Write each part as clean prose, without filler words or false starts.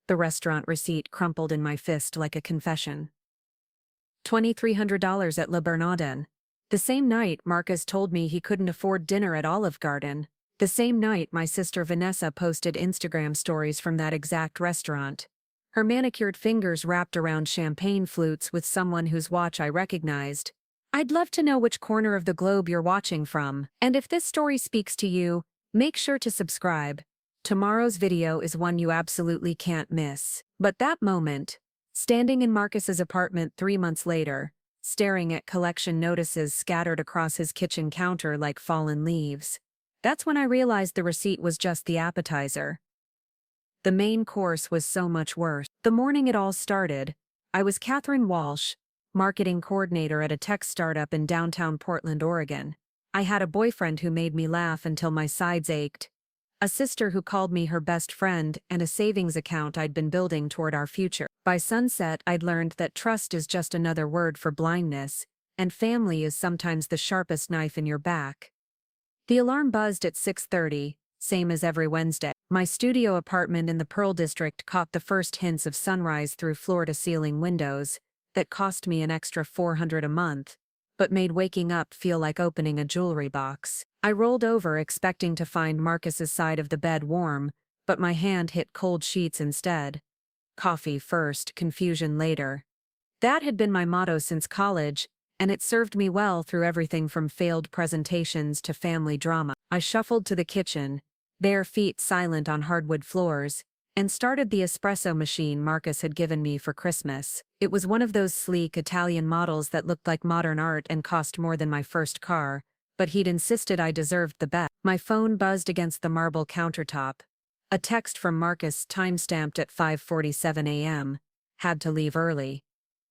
The restaurant receipt crumpled in my fist like a confession. $2,300 at Le Bernardin. The same night Marcus told me he couldn't afford dinner at Olive Garden. The same night my sister Vanessa posted Instagram stories from that exact restaurant. Her manicured fingers wrapped around champagne flutes with someone whose watch I recognized. I'd love to know which corner of the globe you're watching from. And if this story speaks to you, make sure to subscribe. Tomorrow's video is one you absolutely can't miss. But that moment, standing in Marcus's apartment 3 months later, staring at collection notices scattered across his kitchen counter like fallen leaves, that's when I realized the receipt was just the appetizer. The main course was so much worse. The morning it all started, I was Catherine Walsh, marketing coordinator at a tech startup in downtown Portland, Oregon. I had a boyfriend who made me laugh until my sides ached, a sister who called me her best friend, and a savings account I'd been building toward our future. By sunset, I'd learned that trust is just another word for blindness, and family is sometimes the sharpest knife in your back. The alarm buzzed at 6:30, same as every Wednesday. My studio apartment in the Pearl District caught the first hints of sunrise through floor-to-ceiling windows that cost me an extra $400 a month, but made waking up feel like opening a jewelry box. I rolled over expecting to find Marcus's side of the bed warm, but my hand hit cold sheets instead. Coffee first, confusion later. That had been my motto since college, and it served me well through everything from failed presentations to family drama. I shuffled to the kitchen, bare feet silent on hardwood floors, and started the espresso machine Marcus had given me for Christmas. It was one of those sleek Italian models that looked like modern art and cost more than my first car, but he'd insisted I deserved the best. My phone buzzed against the marble countertop. A text from Marcus timestamped at 5:47 a.m. Had to leave early.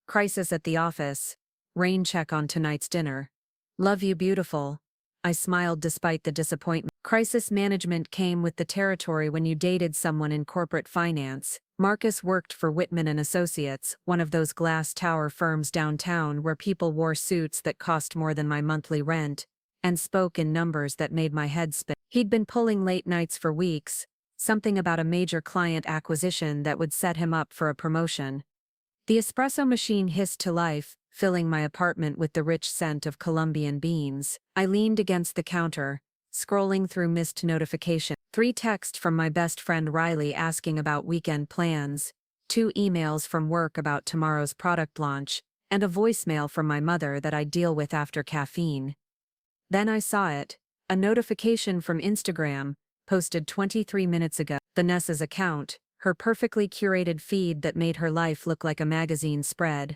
Crisis at the office. Rain check on tonight's dinner. Love you, beautiful. I smiled despite the disappointment. Crisis management came with the territory when you dated someone in corporate finance. Marcus worked for Whitman & Associates, one of those glass tower firms downtown where people wore suits that cost more than my monthly rent, and spoke in numbers that made my head spin. He'd been pulling late nights for weeks, something about a major client acquisition that would set him up for a promotion. The espresso machine hissed to life, filling my apartment with the rich scent of Colombian beans. I leaned against the counter, scrolling through missed notifications. 3 texts from my best friend Riley asking about weekend plans, 2 emails from work about tomorrow's product launch, and a voicemail from my mother that I'd deal with after caffeine. Then I saw it, a notification from Instagram, posted 23 minutes ago. Vanessa's account, her perfectly curated feed that made her life look like a magazine spread.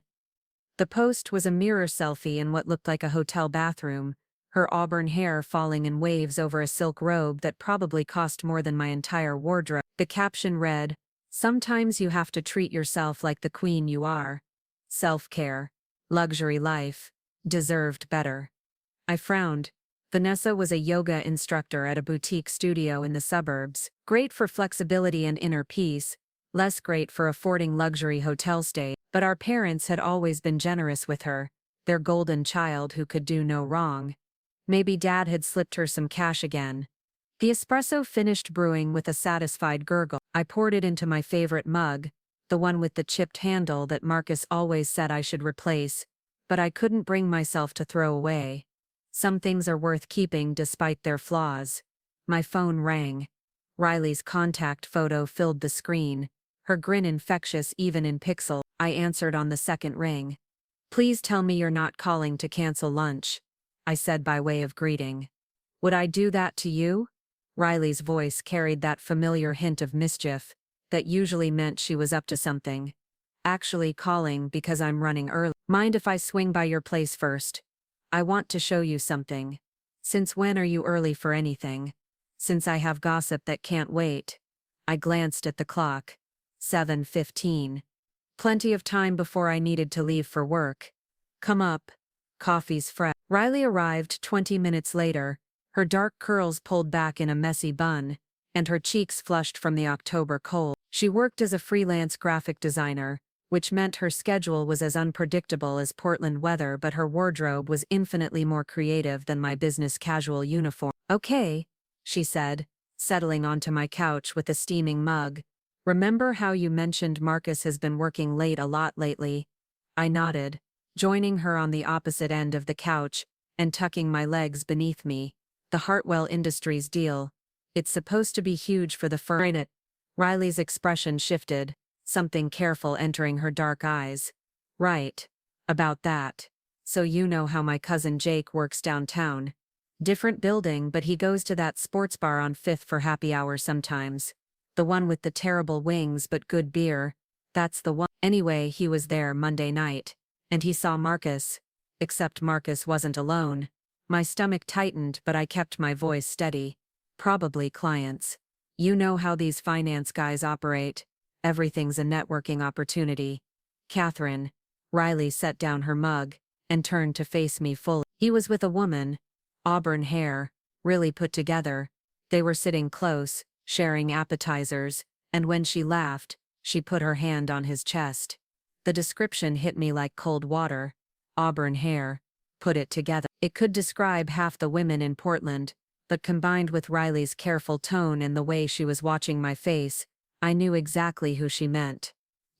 The post was a mirror selfie in what looked like a hotel bathroom, her auburn hair falling in waves over a silk robe that probably cost more than my entire wardrobe. The caption read, "Sometimes you have to treat yourself like the queen you are. Self-care, luxury life, deserved better." I frowned. Vanessa was a yoga instructor at a boutique studio in the suburbs, great for flexibility and inner peace, less great for affording luxury hotel stays. But our parents had always been generous with her, their golden child who could do no wrong. Maybe Dad had slipped her some cash again. The espresso finished brewing with a satisfied gurgle. I poured it into my favorite mug, the one with the chipped handle that Marcus always said I should replace, but I couldn't bring myself to throw away. Some things are worth keeping despite their flaws. My phone rang. Riley's contact photo filled the screen, her grin infectious even in pixel. I answered on the second ring. "Please tell me you're not calling to cancel lunch," I said by way of greeting. "Would I do that to you?" Riley's voice carried that familiar hint of mischief that usually meant she was up to something. "Actually calling because I'm running early. Mind if I swing by your place first? I want to show you something." "Since when are you early for anything?" "Since I have gossip that can't wait." I glanced at the clock. 7:15. Plenty of time before I needed to leave for work. "Come up. Coffee's fresh." Riley arrived 20 minutes later, her dark curls pulled back in a messy bun, and her cheeks flushed from the October cold. She worked as a freelance graphic designer, which meant her schedule was as unpredictable as Portland weather, but her wardrobe was infinitely more creative than my business casual uniform. "Okay," she said, settling onto my couch with a steaming mug, Remember how you mentioned Marcus has been working late a lot lately? I nodded, joining her on the opposite end of the couch and tucking my legs beneath me. The Hartwell Industries deal. It's supposed to be huge for the firm. Riley's expression shifted, something careful entering her dark eyes. Right. About that. So you know how my cousin Jake works downtown. Different building, but he goes to that sports bar on 5th for happy hour sometimes. The one with the terrible wings but good beer. That's the one. Anyway, he was there Monday night. And he saw Marcus. Except Marcus wasn't alone. My stomach tightened, but I kept my voice steady. Probably clients. You know how these finance guys operate. Everything's a networking opportunity. Catherine. Riley set down her mug and turned to face me fully. He was with a woman. Auburn hair, really put together. They were sitting close, sharing appetizers, and when she laughed, she put her hand on his chest. The description hit me like cold water. Auburn hair. Put it together. It could describe half the women in Portland, but combined with Riley's careful tone and the way she was watching my face, I knew exactly who she meant.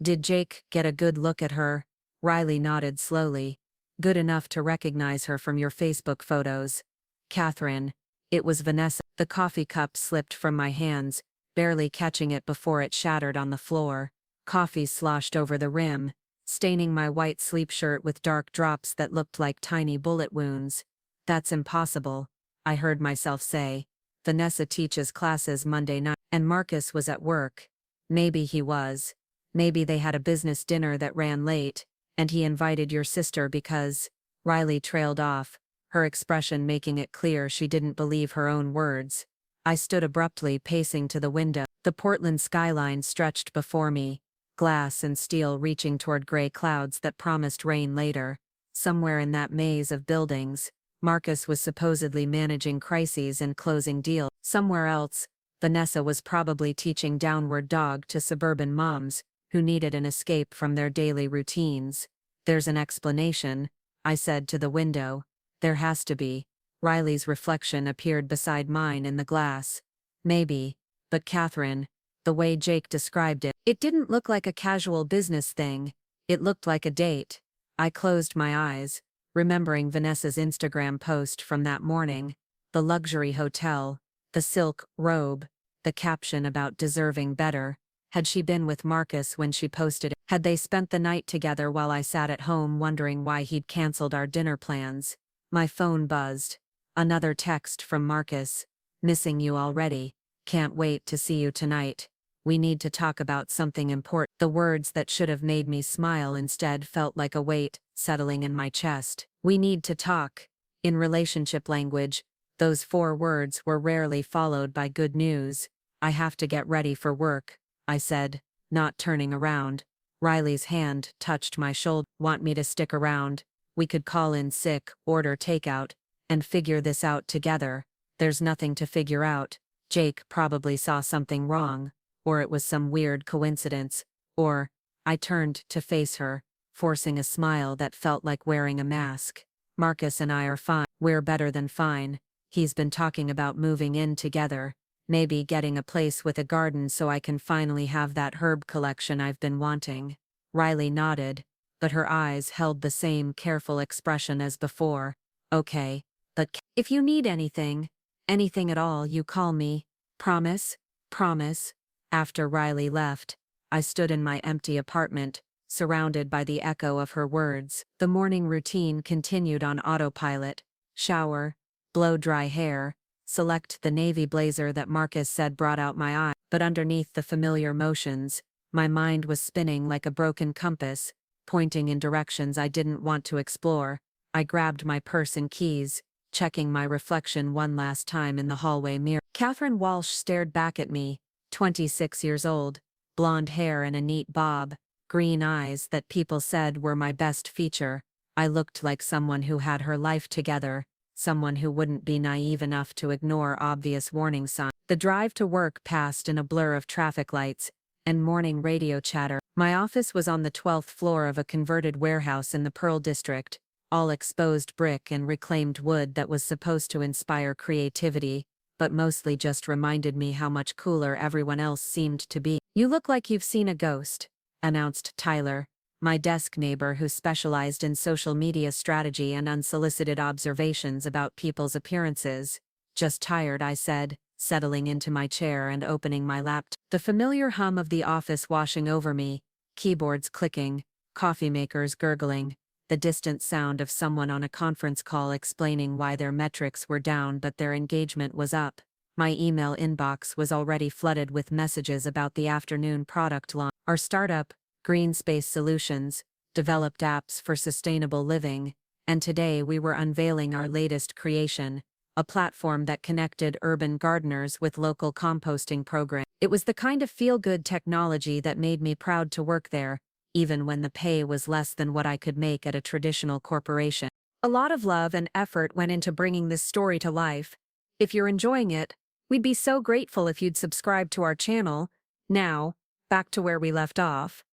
Did Jake get a good look at her? Riley nodded slowly. Good enough to recognize her from your Facebook photos. Catherine. It was Vanessa. The coffee cup slipped from my hands, barely catching it before it shattered on the floor. Coffee sloshed over the rim, staining my white sleep shirt with dark drops that looked like tiny bullet wounds. That's impossible, I heard myself say. Vanessa teaches classes Monday night, and Marcus was at work. Maybe he was. Maybe they had a business dinner that ran late, and he invited your sister because… Riley trailed off, her expression making it clear she didn't believe her own words. I stood abruptly, pacing to the window. The Portland skyline stretched before me, glass and steel reaching toward gray clouds that promised rain later. Somewhere in that maze of buildings, Marcus was supposedly managing crises and closing deals. Somewhere else, Vanessa was probably teaching downward dog to suburban moms who needed an escape from their daily routines. There's an explanation, I said to the window. There has to be. Riley's reflection appeared beside mine in the glass. Maybe, but Catherine, the way Jake described it, it didn't look like a casual business thing. It looked like a date. I closed my eyes, remembering Vanessa's Instagram post from that morning. The luxury hotel, the silk robe, the caption about deserving better. Had she been with Marcus when she posted it? Had they spent the night together while I sat at home wondering why he'd canceled our dinner plans? My phone buzzed. Another text from Marcus. Missing you already. Can't wait to see you tonight. We need to talk about something important. The words that should have made me smile instead felt like a weight settling in my chest. We need to talk. In relationship language, those 4 words were rarely followed by good news. I have to get ready for work, I said, not turning around. Riley's hand touched my shoulder. Want me to stick around? We could call in sick, order takeout, and figure this out together. There's nothing to figure out. Jake probably saw something wrong, or it was some weird coincidence, or… I turned to face her, forcing a smile that felt like wearing a mask. Marcus and I are fine. We're better than fine. He's been talking about moving in together. Maybe getting a place with a garden so I can finally have that herb collection I've been wanting. Riley nodded, but her eyes held the same careful expression as before. Okay, but if you need anything at all, you call me. Promise? Promise. After Riley left, I stood in my empty apartment, surrounded by the echo of her words. The morning routine continued on autopilot. Shower, blow dry hair, select the navy blazer that Marcus said brought out my eye. But underneath the familiar motions, my mind was spinning like a broken compass, pointing in directions I didn't want to explore. I grabbed my purse and keys, checking my reflection one last time in the hallway mirror. Catherine Walsh stared back at me, 26 years old, blonde hair and a neat bob, green eyes that people said were my best feature. I looked like someone who had her life together, someone who wouldn't be naive enough to ignore obvious warning signs. The drive to work passed in a blur of traffic lights and morning radio chatter. My office was on the 12th floor of a converted warehouse in the Pearl District, all exposed brick and reclaimed wood that was supposed to inspire creativity, but mostly just reminded me how much cooler everyone else seemed to be. "You look like you've seen a ghost," announced Tyler, my desk neighbor who specialized in social media strategy and unsolicited observations about people's appearances. "Just tired," I said, settling into my chair and opening my laptop. The familiar hum of the office washing over me, keyboards clicking, coffee makers gurgling, the distant sound of someone on a conference call explaining why their metrics were down but their engagement was up. My email inbox was already flooded with messages about the afternoon product launch. Our startup, Green Space Solutions, developed apps for sustainable living, and today we were unveiling our latest creation, a platform that connected urban gardeners with local composting programs. It was the kind of feel-good technology that made me proud to work there, even when the pay was less than what I could make at a traditional corporation. A lot of love and effort went into bringing this story to life. If you're enjoying it, we'd be so grateful if you'd subscribe to our channel. Now, back to where we left off.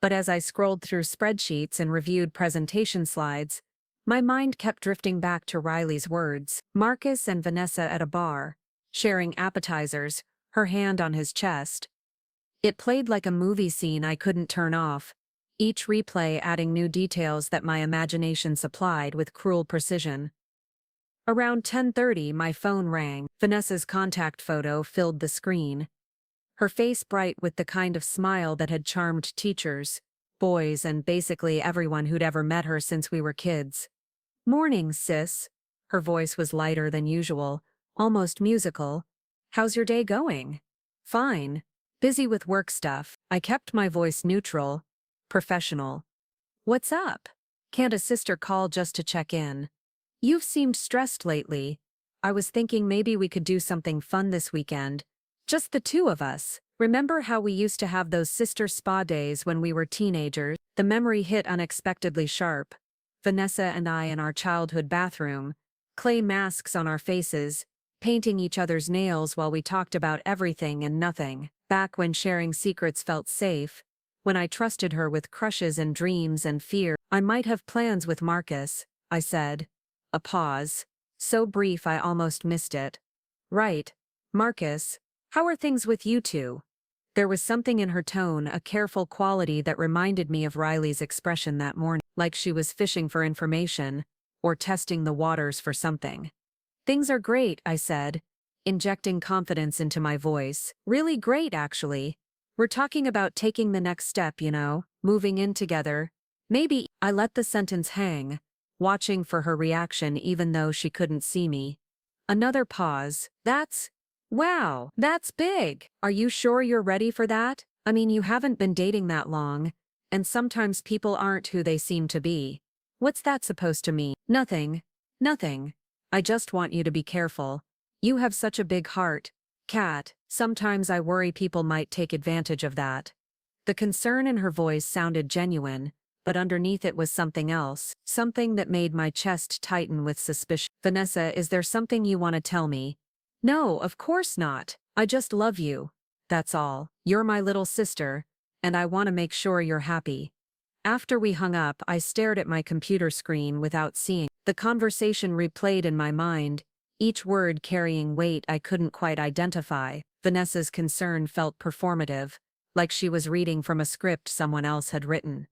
But as I scrolled through spreadsheets and reviewed presentation slides, my mind kept drifting back to Riley's words. Marcus and Vanessa at a bar, sharing appetizers, her hand on his chest. It played like a movie scene I couldn't turn off, each replay adding new details that my imagination supplied with cruel precision. Around 10:30, my phone rang. Vanessa's contact photo filled the screen. Her face bright with the kind of smile that had charmed teachers, boys, and basically everyone who'd ever met her since we were kids. "Morning, sis." Her voice was lighter than usual, almost musical. "How's your day going?" "Fine. Busy with work stuff." I kept my voice neutral, professional. "What's up? Can't a sister call just to check in? You've seemed stressed lately. I was thinking maybe we could do something fun this weekend. Just the two of us. Remember how we used to have those sister spa days when we were teenagers?" The memory hit unexpectedly sharp. Vanessa and I in our childhood bathroom, clay masks on our faces, painting each other's nails while we talked about everything and nothing. Back when sharing secrets felt safe, when I trusted her with crushes and dreams and fear. "I might have plans with Marcus," I said. A pause, so brief I almost missed it. "Right. Marcus, how are things with you two?" There was something in her tone, a careful quality that reminded me of Riley's expression that morning, like she was fishing for information, or testing the waters for something. "Things are great," I said, injecting confidence into my voice. "Really great, actually. We're talking about taking the next step, moving in together. Maybe." I let the sentence hang, watching for her reaction even though she couldn't see me. Another pause. Wow, that's big. Are you sure you're ready for that? I mean, you haven't been dating that long, and sometimes people aren't who they seem to be." "What's that supposed to mean?" Nothing. I just want you to be careful. You have such a big heart, Kat. Sometimes I worry people might take advantage of that." The concern in her voice sounded genuine, but underneath it was something else, something that made my chest tighten with suspicion. "Vanessa, is there something you want to tell me?" "No, of course not. I just love you. That's all. You're my little sister, and I want to make sure you're happy." After we hung up, I stared at my computer screen without seeing. The conversation replayed in my mind, each word carrying weight I couldn't quite identify. Vanessa's concern felt performative, like she was reading from a script someone else had written.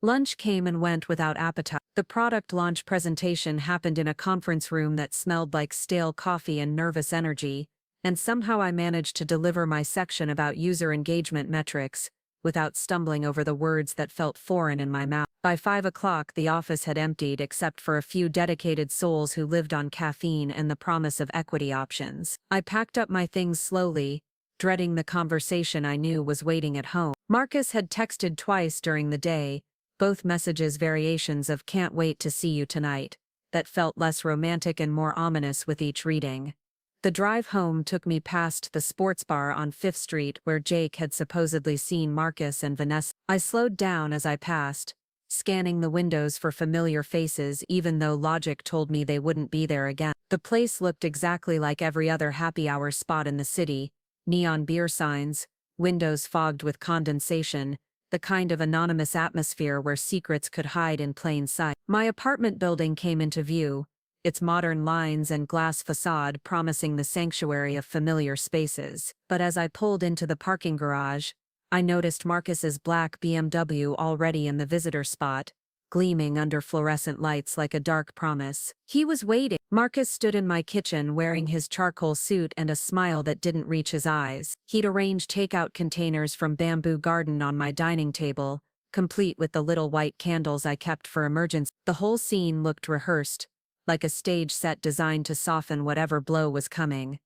Lunch came and went without appetite. The product launch presentation happened in a conference room that smelled like stale coffee and nervous energy, and somehow I managed to deliver my section about user engagement metrics, without stumbling over the words that felt foreign in my mouth. By 5 o'clock, the office had emptied except for a few dedicated souls who lived on caffeine and the promise of equity options. I packed up my things slowly, dreading the conversation I knew was waiting at home. Marcus had texted twice during the day, both messages variations of "can't wait to see you tonight," that felt less romantic and more ominous with each reading. The drive home took me past the sports bar on 5th Street where Jake had supposedly seen Marcus and Vanessa. I slowed down as I passed, scanning the windows for familiar faces even though logic told me they wouldn't be there again. The place looked exactly like every other happy hour spot in the city, neon beer signs, windows fogged with condensation, the kind of anonymous atmosphere where secrets could hide in plain sight. My apartment building came into view, its modern lines and glass facade promising the sanctuary of familiar spaces. But as I pulled into the parking garage, I noticed Marcus's black BMW already in the visitor spot, gleaming under fluorescent lights like a dark promise. He was waiting. Marcus stood in my kitchen wearing his charcoal suit and a smile that didn't reach his eyes. He'd arranged takeout containers from Bamboo Garden on my dining table, complete with the little white candles I kept for emergencies. The whole scene looked rehearsed, like a stage set designed to soften whatever blow was coming.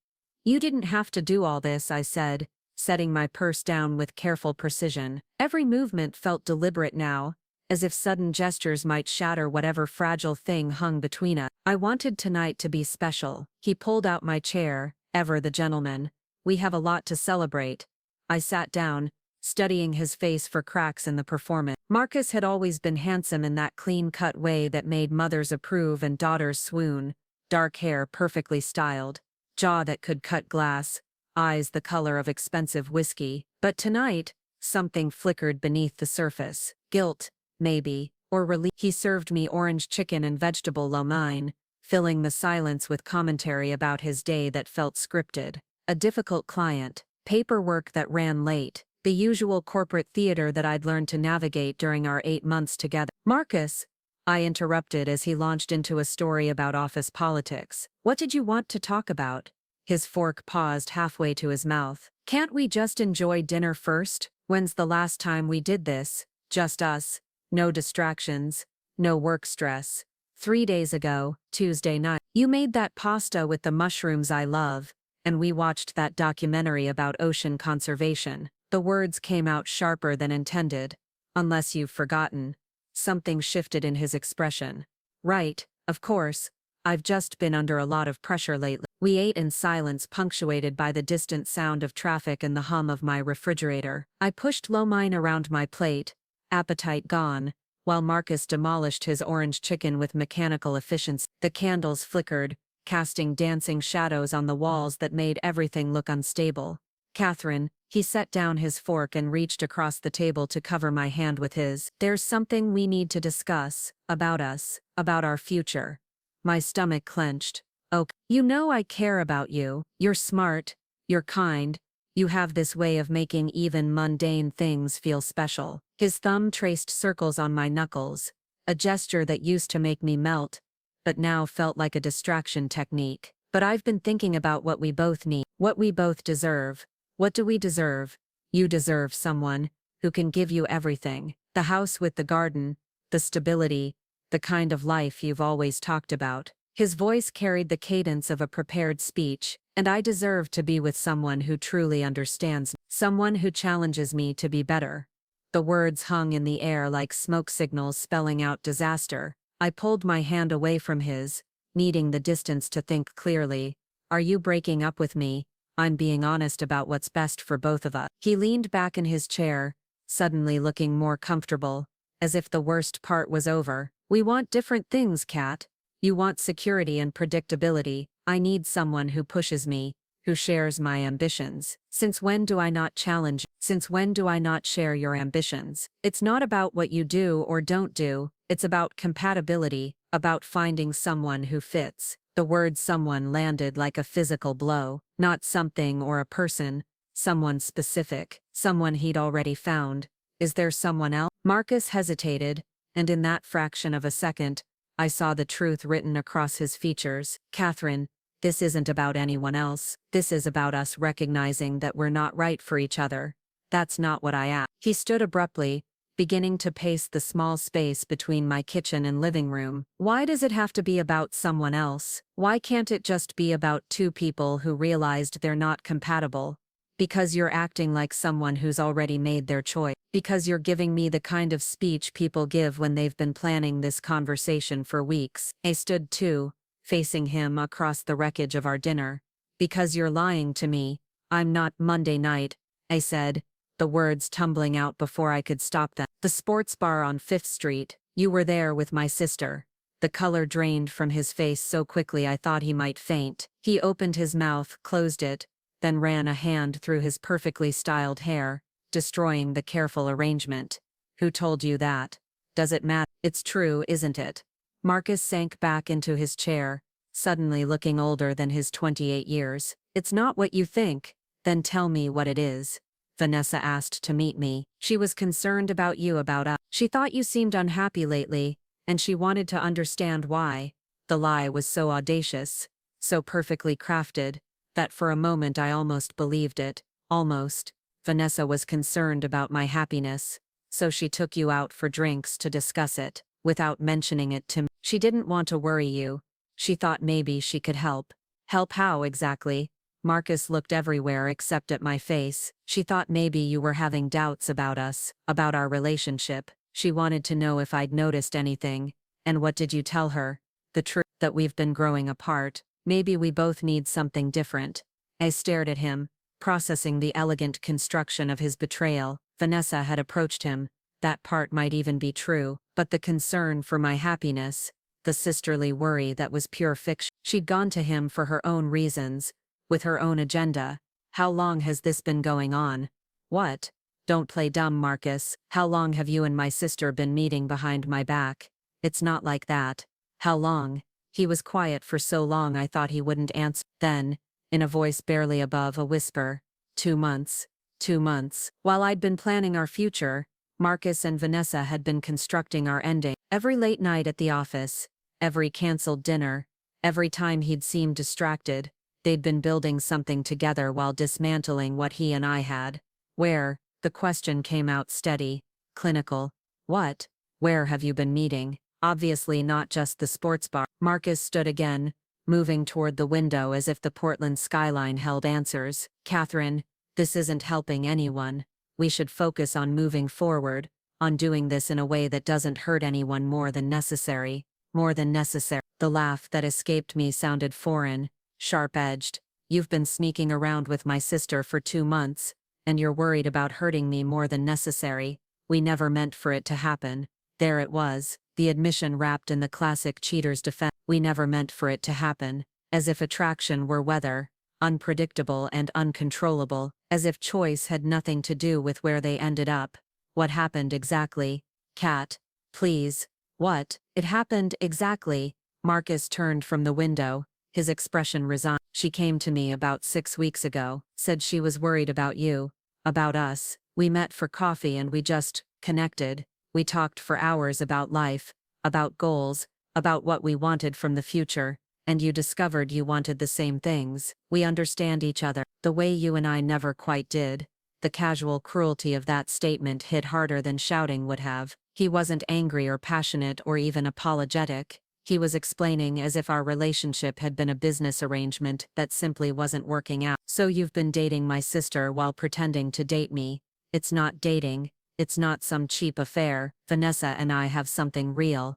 "You didn't have to do all this," I said, setting my purse down with careful precision. Every movement felt deliberate now, as if sudden gestures might shatter whatever fragile thing hung between us. "I wanted tonight to be special." He pulled out my chair, ever the gentleman. "We have a lot to celebrate." I sat down, studying his face for cracks in the performance. Marcus had always been handsome in that clean-cut way that made mothers approve and daughters swoon. Dark hair perfectly styled, jaw that could cut glass, eyes the color of expensive whiskey. But tonight, something flickered beneath the surface. Guilt, maybe, or relief. He served me orange chicken and vegetable lo mein, filling the silence with commentary about his day that felt scripted. A difficult client, paperwork that ran late, the usual corporate theater that I'd learned to navigate during our 8 months together. "Marcus," I interrupted as he launched into a story about office politics. "What did you want to talk about?" His fork paused halfway to his mouth. "Can't we just enjoy dinner first? When's the last time we did this? Just us. No distractions, no work stress." 3 days ago, Tuesday night, "You made that pasta with the mushrooms I love, and we watched that documentary about ocean conservation." The words came out sharper than intended. "Unless you've forgotten." Something shifted in his expression. "Right, of course. I've just been under a lot of pressure lately." We ate in silence punctuated by the distant sound of traffic and the hum of my refrigerator. I pushed lo mein around my plate, appetite gone, while Marcus demolished his orange chicken with mechanical efficiency. The candles flickered, casting dancing shadows on the walls that made everything look unstable. "Catherine," he set down his fork and reached across the table to cover my hand with his. "There's something we need to discuss, about us, about our future." My stomach clenched. "Oh, you know I care about you. You're smart, you're kind, you have this way of making even mundane things feel special." His thumb traced circles on my knuckles, a gesture that used to make me melt, but now felt like a distraction technique. "But I've been thinking about what we both need, what we both deserve." "What do we deserve?" "You deserve someone who can give you everything. The house with the garden, the stability, the kind of life you've always talked about." His voice carried the cadence of a prepared speech, and I deserve to be with someone who truly understands me, someone who challenges me to be better. The words hung in the air like smoke signals spelling out disaster. I pulled my hand away from his, needing the distance to think clearly. "Are you breaking up with me? I'm being honest about what's best for both of us." He leaned back in his chair, suddenly looking more comfortable, as if the worst part was over. "We want different things, Kat. You want security and predictability. I need someone who pushes me, who shares my ambitions. Since when do I not challenge? Since when do I not share your ambitions?" It's not about what you do or don't do, it's about compatibility, about finding someone who fits. The word "someone" landed like a physical blow, not something or a person, someone specific, someone he'd already found. "Is there someone else?" Marcus hesitated, and in that fraction of a second, I saw the truth written across his features. "Catherine, this isn't about anyone else. This is about us recognizing that we're not right for each other. That's not what I asked." He stood abruptly, beginning to pace the small space between my kitchen and living room. "Why does it have to be about someone else? Why can't it just be about two people who realized they're not compatible?" "Because you're acting like someone who's already made their choice. Because you're giving me the kind of speech people give when they've been planning this conversation for weeks." I stood too, facing him across the wreckage of our dinner. "Because you're lying to me. I'm not." "Monday night," I said, the words tumbling out before I could stop them. "The sports bar on 5th Street. You were there with my sister." The color drained from his face so quickly I thought he might faint. He opened his mouth, closed it, then ran a hand through his perfectly styled hair, destroying the careful arrangement. "Who told you that? Does it matter?" "It's true, isn't it?" Marcus sank back into his chair, suddenly looking older than his 28 years. It's not what you think. Then tell me what it is. Vanessa asked to meet me. She was concerned about you, about us. She thought you seemed unhappy lately, and she wanted to understand why. The lie was so audacious, so perfectly crafted, that for a moment I almost believed it. Almost. Vanessa was concerned about my happiness, so she took you out for drinks to discuss it, without mentioning it to me. She didn't want to worry you. She thought maybe she could help. Help how exactly? Marcus looked everywhere except at my face. She thought maybe you were having doubts about us, about our relationship. She wanted to know if I'd noticed anything. And what did you tell her? The truth, that we've been growing apart. Maybe we both need something different. I stared at him, processing the elegant construction of his betrayal. Vanessa had approached him. That part might even be true, but the concern for my happiness, the sisterly worry that was pure fiction. She'd gone to him for her own reasons, with her own agenda. How long has this been going on? What? Don't play dumb, Marcus. How long have you and my sister been meeting behind my back? It's not like that. How long? He was quiet for so long I thought he wouldn't answer. Then, in a voice barely above a whisper, 2 months. 2 months. While I'd been planning our future, Marcus and Vanessa had been constructing our ending. Every late night at the office, every canceled dinner, every time he'd seemed distracted, they'd been building something together while dismantling what he and I had. Where? The question came out steady, clinical. What? Where have you been meeting? Obviously not just the sports bar. Marcus stood again, moving toward the window as if the Portland skyline held answers. Catherine, this isn't helping anyone. We should focus on moving forward, on doing this in a way that doesn't hurt anyone more than necessary. More than necessary. The laugh that escaped me sounded foreign, sharp-edged. You've been sneaking around with my sister for 2 months, and you're worried about hurting me more than necessary. We never meant for it to happen. There it was, the admission wrapped in the classic cheater's defense. We never meant for it to happen, as if attraction were weather, unpredictable and uncontrollable, as if choice had nothing to do with where they ended up. What happened exactly? Kat, please. What? It happened exactly. Marcus turned from the window, his expression resigned. She came to me about 6 weeks ago, said she was worried about you, about us. We met for coffee and we just connected. We talked for hours about life, about goals, about what we wanted from the future, and you discovered you wanted the same things. We understand each other, the way you and I never quite did. The casual cruelty of that statement hit harder than shouting would have. He wasn't angry or passionate or even apologetic. He was explaining as if our relationship had been a business arrangement that simply wasn't working out. So you've been dating my sister while pretending to date me. It's not dating. It's not some cheap affair. Vanessa and I have something real,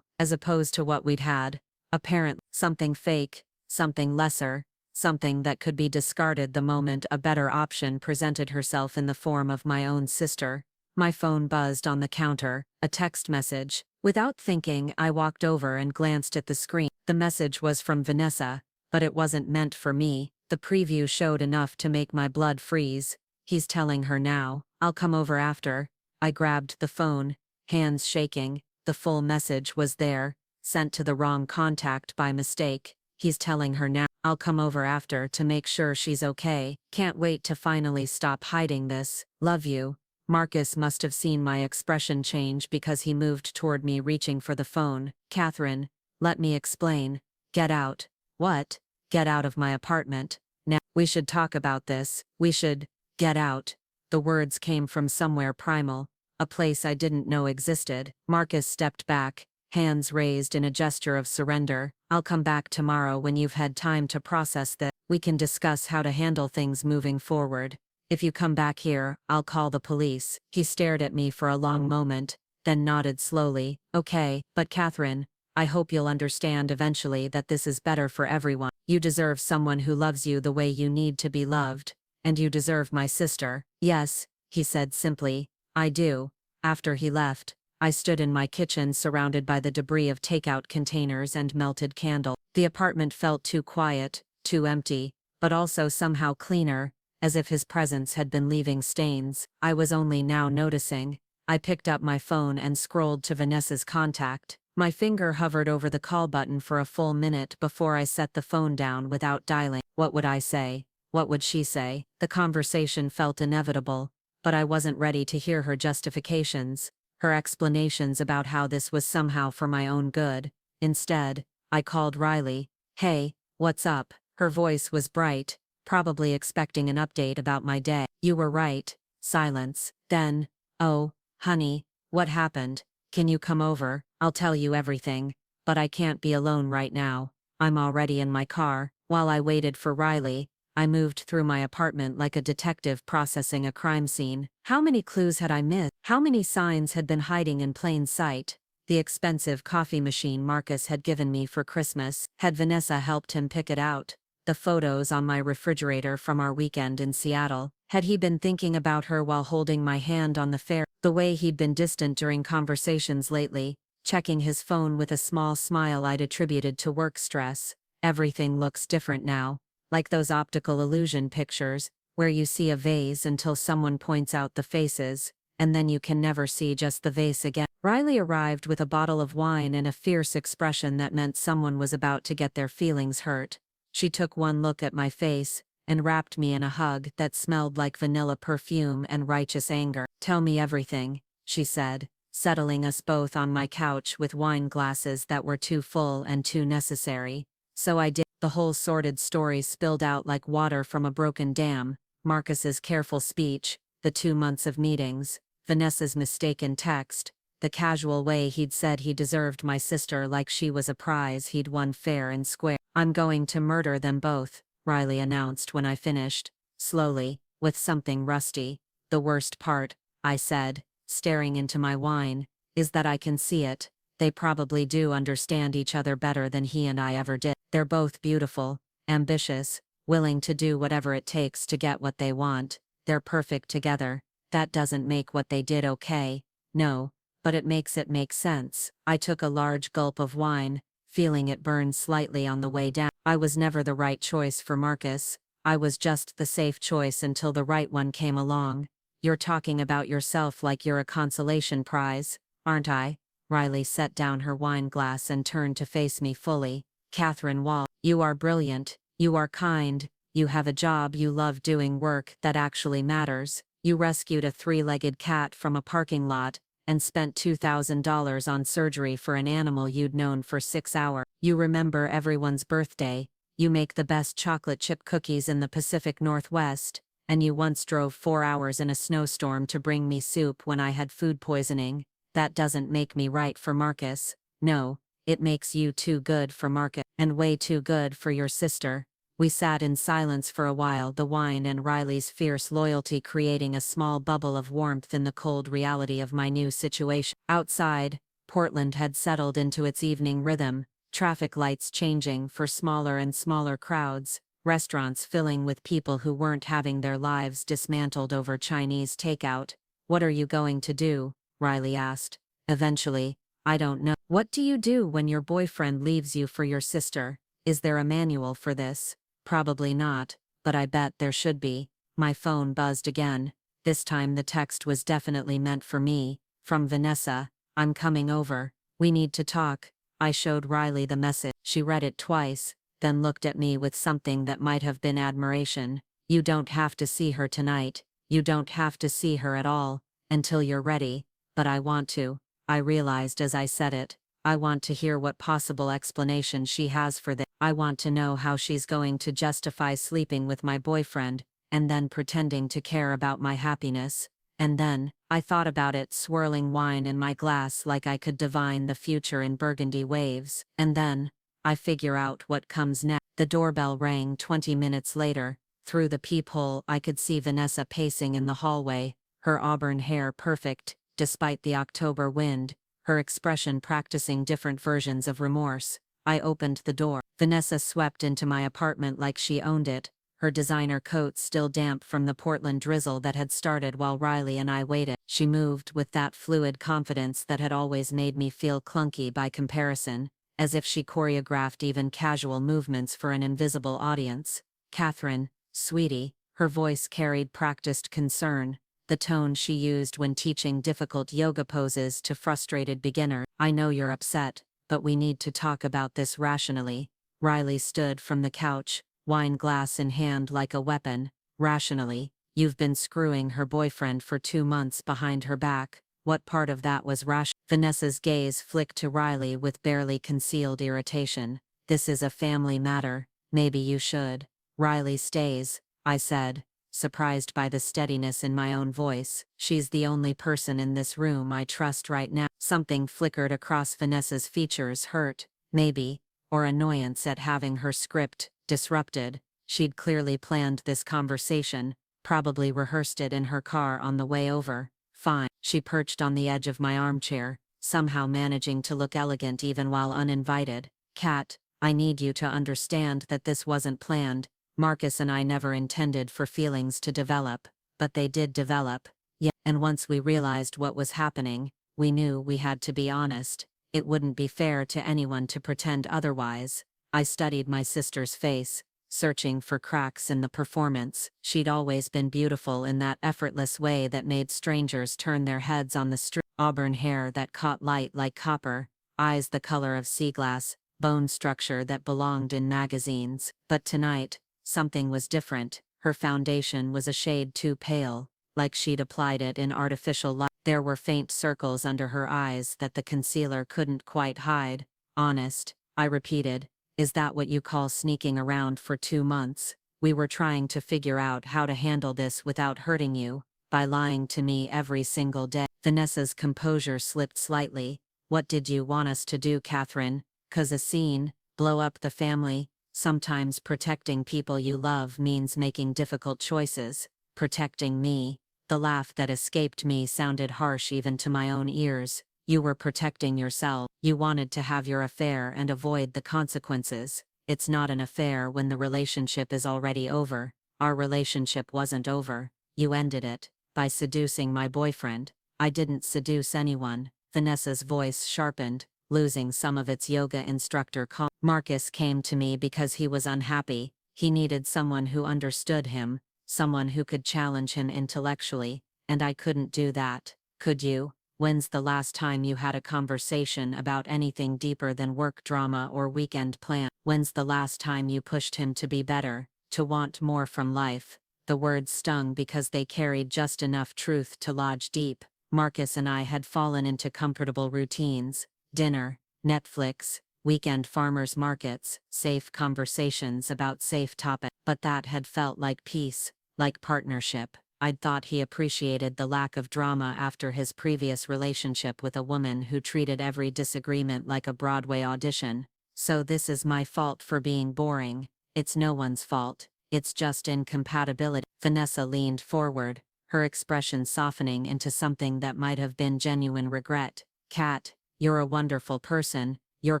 as opposed to what we'd had. Apparently, something fake, something lesser, something that could be discarded the moment a better option presented herself in the form of my own sister. My phone buzzed on the counter, a text message. Without thinking, I walked over and glanced at the screen. The message was from Vanessa, but it wasn't meant for me. The preview showed enough to make my blood freeze. He's telling her now. I'll come over after. I grabbed the phone, hands shaking. The full message was there, sent to the wrong contact by mistake. He's telling her now. I'll come over after to make sure she's okay. Can't wait to finally stop hiding this. Love you. Marcus must have seen my expression change because he moved toward me, reaching for the phone. Catherine, let me explain. Get out. What? Get out of my apartment. Now, we should talk about this. We should. Get out. The words came from somewhere primal, a place I didn't know existed. Marcus stepped back, hands raised in a gesture of surrender. I'll come back tomorrow when you've had time to process that. We can discuss how to handle things moving forward. If you come back here, I'll call the police. He stared at me for a long moment, then nodded slowly. Okay, but Catherine, I hope you'll understand eventually that this is better for everyone. You deserve someone who loves you the way you need to be loved, and you deserve my sister. Yes, he said simply, I do. After he left, I stood in my kitchen surrounded by the debris of takeout containers and melted candle. The apartment felt too quiet, too empty, but also somehow cleaner, as if his presence had been leaving stains. I was only now noticing. I picked up my phone and scrolled to Vanessa's contact. My finger hovered over the call button for a full minute before I set the phone down without dialing. What would I say? What would she say? The conversation felt inevitable, but I wasn't ready to hear her justifications, her explanations about how this was somehow for my own good. Instead, I called Riley. Hey, what's up? Her voice was bright, probably expecting an update about my day. You were right. Silence. Then, oh, honey, what happened? Can you come over? I'll tell you everything. But I can't be alone right now. I'm already in my car. While I waited for Riley, I moved through my apartment like a detective processing a crime scene. How many clues had I missed? How many signs had been hiding in plain sight? The expensive coffee machine Marcus had given me for Christmas, had Vanessa helped him pick it out? The photos on my refrigerator from our weekend in Seattle, had he been thinking about her while holding my hand on the ferry? The way he'd been distant during conversations lately, checking his phone with a small smile I'd attributed to work stress. Everything looks different now. Like those optical illusion pictures, where you see a vase until someone points out the faces, and then you can never see just the vase again. Riley arrived with a bottle of wine and a fierce expression that meant someone was about to get their feelings hurt. She took one look at my face, and wrapped me in a hug that smelled like vanilla perfume and righteous anger. Tell me everything, she said, settling us both on my couch with wine glasses that were too full and too necessary. So I did. The whole sordid story spilled out like water from a broken dam. Marcus's careful speech, the 2 months of meetings, Vanessa's mistaken text, the casual way he'd said he deserved my sister like she was a prize he'd won fair and square. I'm going to murder them both, Riley announced when I finished, slowly, with something rusty. The worst part, I said, staring into my wine, is that I can see it. They probably do understand each other better than he and I ever did. They're both beautiful, ambitious, willing to do whatever it takes to get what they want. They're perfect together. That doesn't make what they did okay, no, but it makes it make sense. I took a large gulp of wine, feeling it burn slightly on the way down. I was never the right choice for Marcus. I was just the safe choice until the right one came along. You're talking about yourself like you're a consolation prize, aren't I? Riley set down her wine glass and turned to face me fully. Catherine Wall, you are brilliant, you are kind, you have a job you love doing work that actually matters. You rescued a 3-legged cat from a parking lot, and spent $2,000 on surgery for an animal you'd known for 6 hours. You remember everyone's birthday, you make the best chocolate chip cookies in the Pacific Northwest, and you once drove 4 hours in a snowstorm to bring me soup when I had food poisoning. That doesn't make me right for Marcus. No, it makes you too good for Marcus, and way too good for your sister. We sat in silence for a while, the wine and Riley's fierce loyalty creating a small bubble of warmth in the cold reality of my new situation. Outside, Portland had settled into its evening rhythm, traffic lights changing for smaller and smaller crowds, restaurants filling with people who weren't having their lives dismantled over Chinese takeout. What are you going to do? Riley asked. Eventually, I don't know. What do you do when your boyfriend leaves you for your sister? Is there a manual for this? Probably not, but I bet there should be. My phone buzzed again. This time the text was definitely meant for me, from Vanessa. I'm coming over. We need to talk. I showed Riley the message. She read it twice, then looked at me with something that might have been admiration. You don't have to see her tonight. You don't have to see her at all, until you're ready. But I want to. I realized as I said it. I want to hear what possible explanation she has for this. I want to know how she's going to justify sleeping with my boyfriend, and then pretending to care about my happiness. And then, I thought about it, swirling wine in my glass like I could divine the future in burgundy waves. And then, I figure out what comes next. The doorbell rang 20 minutes later. Through the peephole I could see Vanessa pacing in the hallway, her auburn hair perfect, despite the October wind, her expression practicing different versions of remorse. I opened the door. Vanessa swept into my apartment like she owned it, her designer coat still damp from the Portland drizzle that had started while Riley and I waited. She moved with that fluid confidence that had always made me feel clunky by comparison, as if she choreographed even casual movements for an invisible audience. Catherine, sweetie, her voice carried practiced concern. the tone she used when teaching difficult yoga poses to frustrated beginners. I know you're upset, but we need to talk about this rationally. Riley stood from the couch, wine glass in hand like a weapon. Rationally, you've been screwing her boyfriend for 2 months behind her back. What part of that was rational? Vanessa's gaze flicked to Riley with barely concealed irritation. This is a family matter, maybe you should. Riley stays, I said, surprised by the steadiness in my own voice. She's the only person in this room I trust right now. Something flickered across Vanessa's features, hurt, maybe, or annoyance at having her script disrupted. She'd clearly planned this conversation, probably rehearsed it in her car on the way over. Fine. She perched on the edge of my armchair, somehow managing to look elegant even while uninvited. Kat, I need you to understand that this wasn't planned. Marcus and I never intended for feelings to develop, but they did develop. Yeah, and once we realized what was happening, we knew we had to be honest. It wouldn't be fair to anyone to pretend otherwise. I studied my sister's face, searching for cracks in the performance. She'd always been beautiful in that effortless way that made strangers turn their heads on the street. Auburn hair that caught light like copper, eyes the color of sea glass, bone structure that belonged in magazines. But tonight, something was different. Her foundation was a shade too pale, like she'd applied it in artificial light. There were faint circles under her eyes that the concealer couldn't quite hide. Honest, I repeated. Is that what you call sneaking around for 2 months? We were trying to figure out how to handle this without hurting you, by lying to me every single day. Vanessa's composure slipped slightly. What did you want us to do, Catherine? 'Cause a scene, blow up the family? Sometimes protecting people you love means making difficult choices. Protecting me. The laugh that escaped me sounded harsh even to my own ears. You were protecting yourself. You wanted to have your affair and avoid the consequences. It's not an affair when the relationship is already over. Our relationship wasn't over. You ended it by seducing my boyfriend. I didn't seduce anyone. Vanessa's voice sharpened, losing some of its yoga instructor calm. Marcus came to me because he was unhappy. He needed someone who understood him, someone who could challenge him intellectually, and I couldn't do that. Could you? When's the last time you had a conversation about anything deeper than work drama or weekend plan? When's the last time you pushed him to be better, to want more from life? The words stung because they carried just enough truth to lodge deep. Marcus and I had fallen into comfortable routines: dinner, Netflix, weekend farmers markets, safe conversations about safe topics. But that had felt like peace, like partnership. I'd thought he appreciated the lack of drama after his previous relationship with a woman who treated every disagreement like a Broadway audition. So this is my fault for being boring. It's no one's fault. It's just incompatibility. Vanessa leaned forward, her expression softening into something that might have been genuine regret. Kat, you're a wonderful person. You're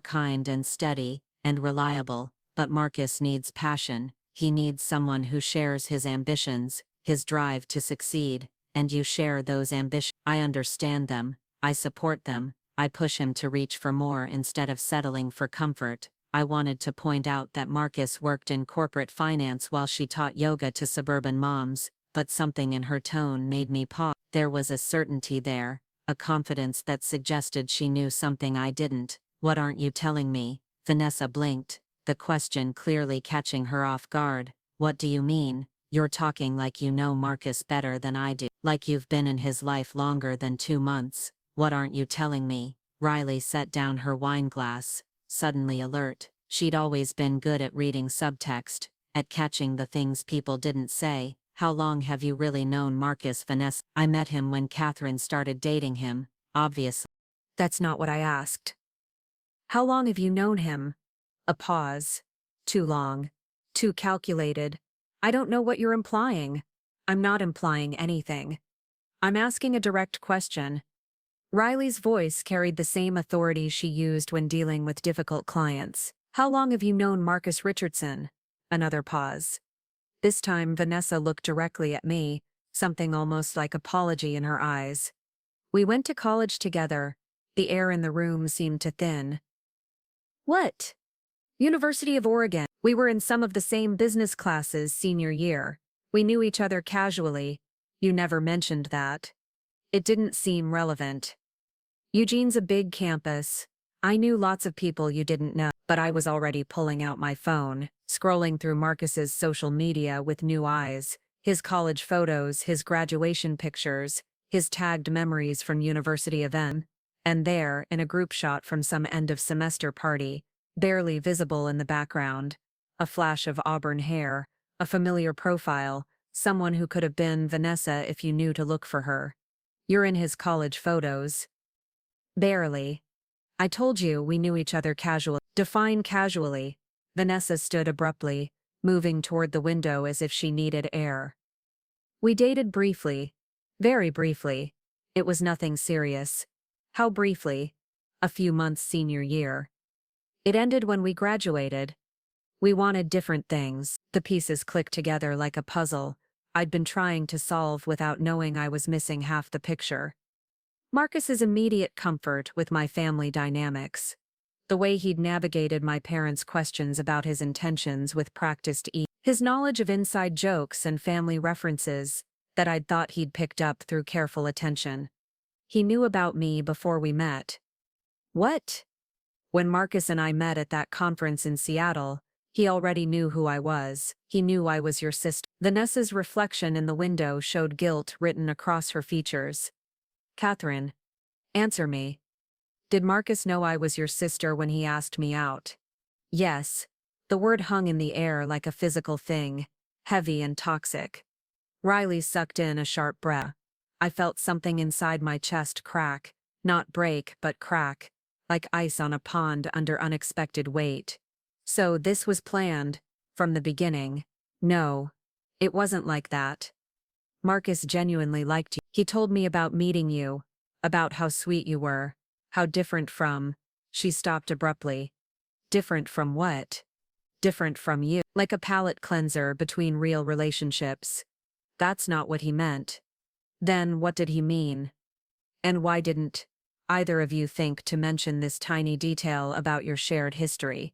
kind and steady, and reliable. But Marcus needs passion. He needs someone who shares his ambitions, his drive to succeed, and you share those ambitions. I understand them, I support them, I push him to reach for more instead of settling for comfort. I wanted to point out that Marcus worked in corporate finance while she taught yoga to suburban moms, but something in her tone made me pause. There was a certainty there, a confidence that suggested she knew something I didn't. What aren't you telling me? Vanessa blinked, the question clearly catching her off guard. What do you mean? You're talking like you know Marcus better than I do. Like you've been in his life longer than 2 months. What aren't you telling me? Riley set down her wine glass, suddenly alert. She'd always been good at reading subtext, at catching the things people didn't say. How long have you really known Marcus? Vanessa? I met him when Catherine started dating him, obviously. That's not what I asked. How long have you known him? A pause. Too long. Too calculated. I don't know what you're implying. I'm not implying anything. I'm asking a direct question. Riley's voice carried the same authority she used when dealing with difficult clients. How long have you known Marcus Richardson? Another pause. This time Vanessa looked directly at me, something almost like apology in her eyes. We went to college together. The air in the room seemed to thin. What? University of Oregon. We were in some of the same business classes senior year. We knew each other casually. You never mentioned that. It didn't seem relevant. Eugene's a big campus. I knew lots of people you didn't know, but I was already pulling out my phone, scrolling through Marcus's social media with new eyes, his college photos, his graduation pictures, his tagged memories from university event, and there, in a group shot from some end-of-semester party, barely visible in the background, a flash of auburn hair, a familiar profile, someone who could have been Vanessa if you knew to look for her. You're in his college photos. Barely. I told you we knew each other casually. Define casually. Vanessa stood abruptly, moving toward the window as if she needed air. We dated briefly. Very briefly. It was nothing serious. How briefly? A few months senior year. It ended when we graduated. We wanted different things. The pieces clicked together like a puzzle I'd been trying to solve without knowing I was missing half the picture. Marcus's immediate comfort with my family dynamics. The way he'd navigated my parents' questions about his intentions with practiced ease. His knowledge of inside jokes and family references that I'd thought he'd picked up through careful attention. He knew about me before we met. What? When Marcus and I met at that conference in Seattle, he already knew who I was. He knew I was your sister. Vanessa's reflection in the window showed guilt written across her features. Catherine, answer me. Did Marcus know I was your sister when he asked me out? Yes. The word hung in the air like a physical thing, heavy and toxic. Riley sucked in a sharp breath. I felt something inside my chest crack, not break but crack, like ice on a pond under unexpected weight. So this was planned, from the beginning. No, it wasn't like that. Marcus genuinely liked you. He told me about meeting you, about how sweet you were, how different from. She stopped abruptly. Different from what? Different from you. Like a palate cleanser between real relationships. That's not what he meant. Then what did he mean? And why didn't either of you think to mention this tiny detail about your shared history?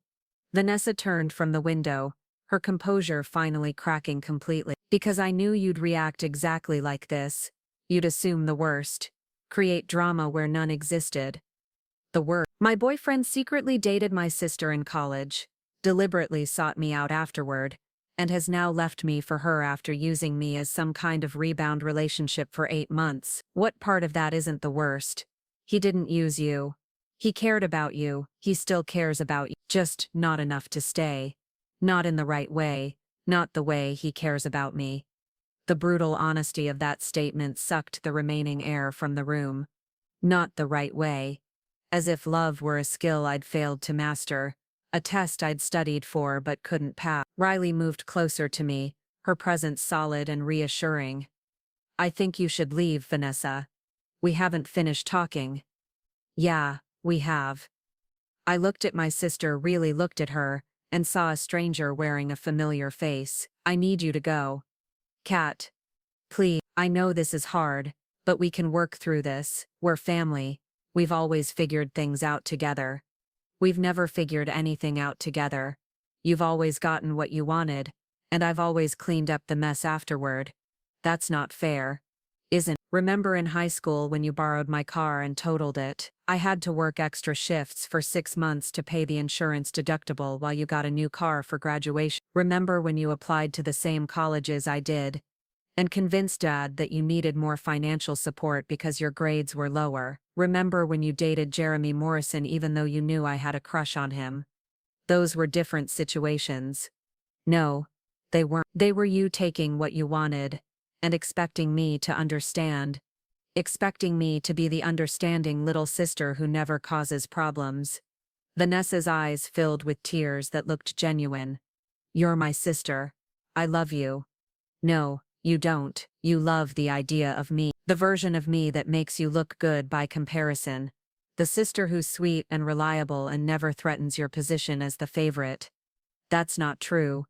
Vanessa turned from the window, her composure finally cracking completely. Because I knew you'd react exactly like this. You'd assume the worst. Create drama where none existed. The worst. My boyfriend secretly dated my sister in college, deliberately sought me out afterward, and has now left me for her after using me as some kind of rebound relationship for 8 months. What part of that isn't the worst? He didn't use you. He cared about you. He still cares about you. Just not enough to stay. Not in the right way. Not the way he cares about me. The brutal honesty of that statement sucked the remaining air from the room. Not the right way. As if love were a skill I'd failed to master, a test I'd studied for but couldn't pass. Riley moved closer to me, her presence solid and reassuring. I think you should leave, Vanessa. We haven't finished talking. Yeah, we have. I looked at my sister, really looked at her, and saw a stranger wearing a familiar face. I need you to go. Kat. Please, I know this is hard, but we can work through this. We're family. We've always figured things out together. We've never figured anything out together. You've always gotten what you wanted, and I've always cleaned up the mess afterward. That's not fair. Isn't? Remember in high school when you borrowed my car and totaled it? I had to work extra shifts for 6 months to pay the insurance deductible while you got a new car for graduation. Remember when you applied to the same colleges I did? And convinced Dad that you needed more financial support because your grades were lower. Remember when you dated Jeremy Morrison even though you knew I had a crush on him? Those were different situations. No, they weren't. They were you taking what you wanted and expecting me to understand. Expecting me to be the understanding little sister who never causes problems. Vanessa's eyes filled with tears that looked genuine. You're my sister. I love you. No, you don't. You love the idea of me. The version of me that makes you look good by comparison. The sister who's sweet and reliable and never threatens your position as the favorite. That's not true.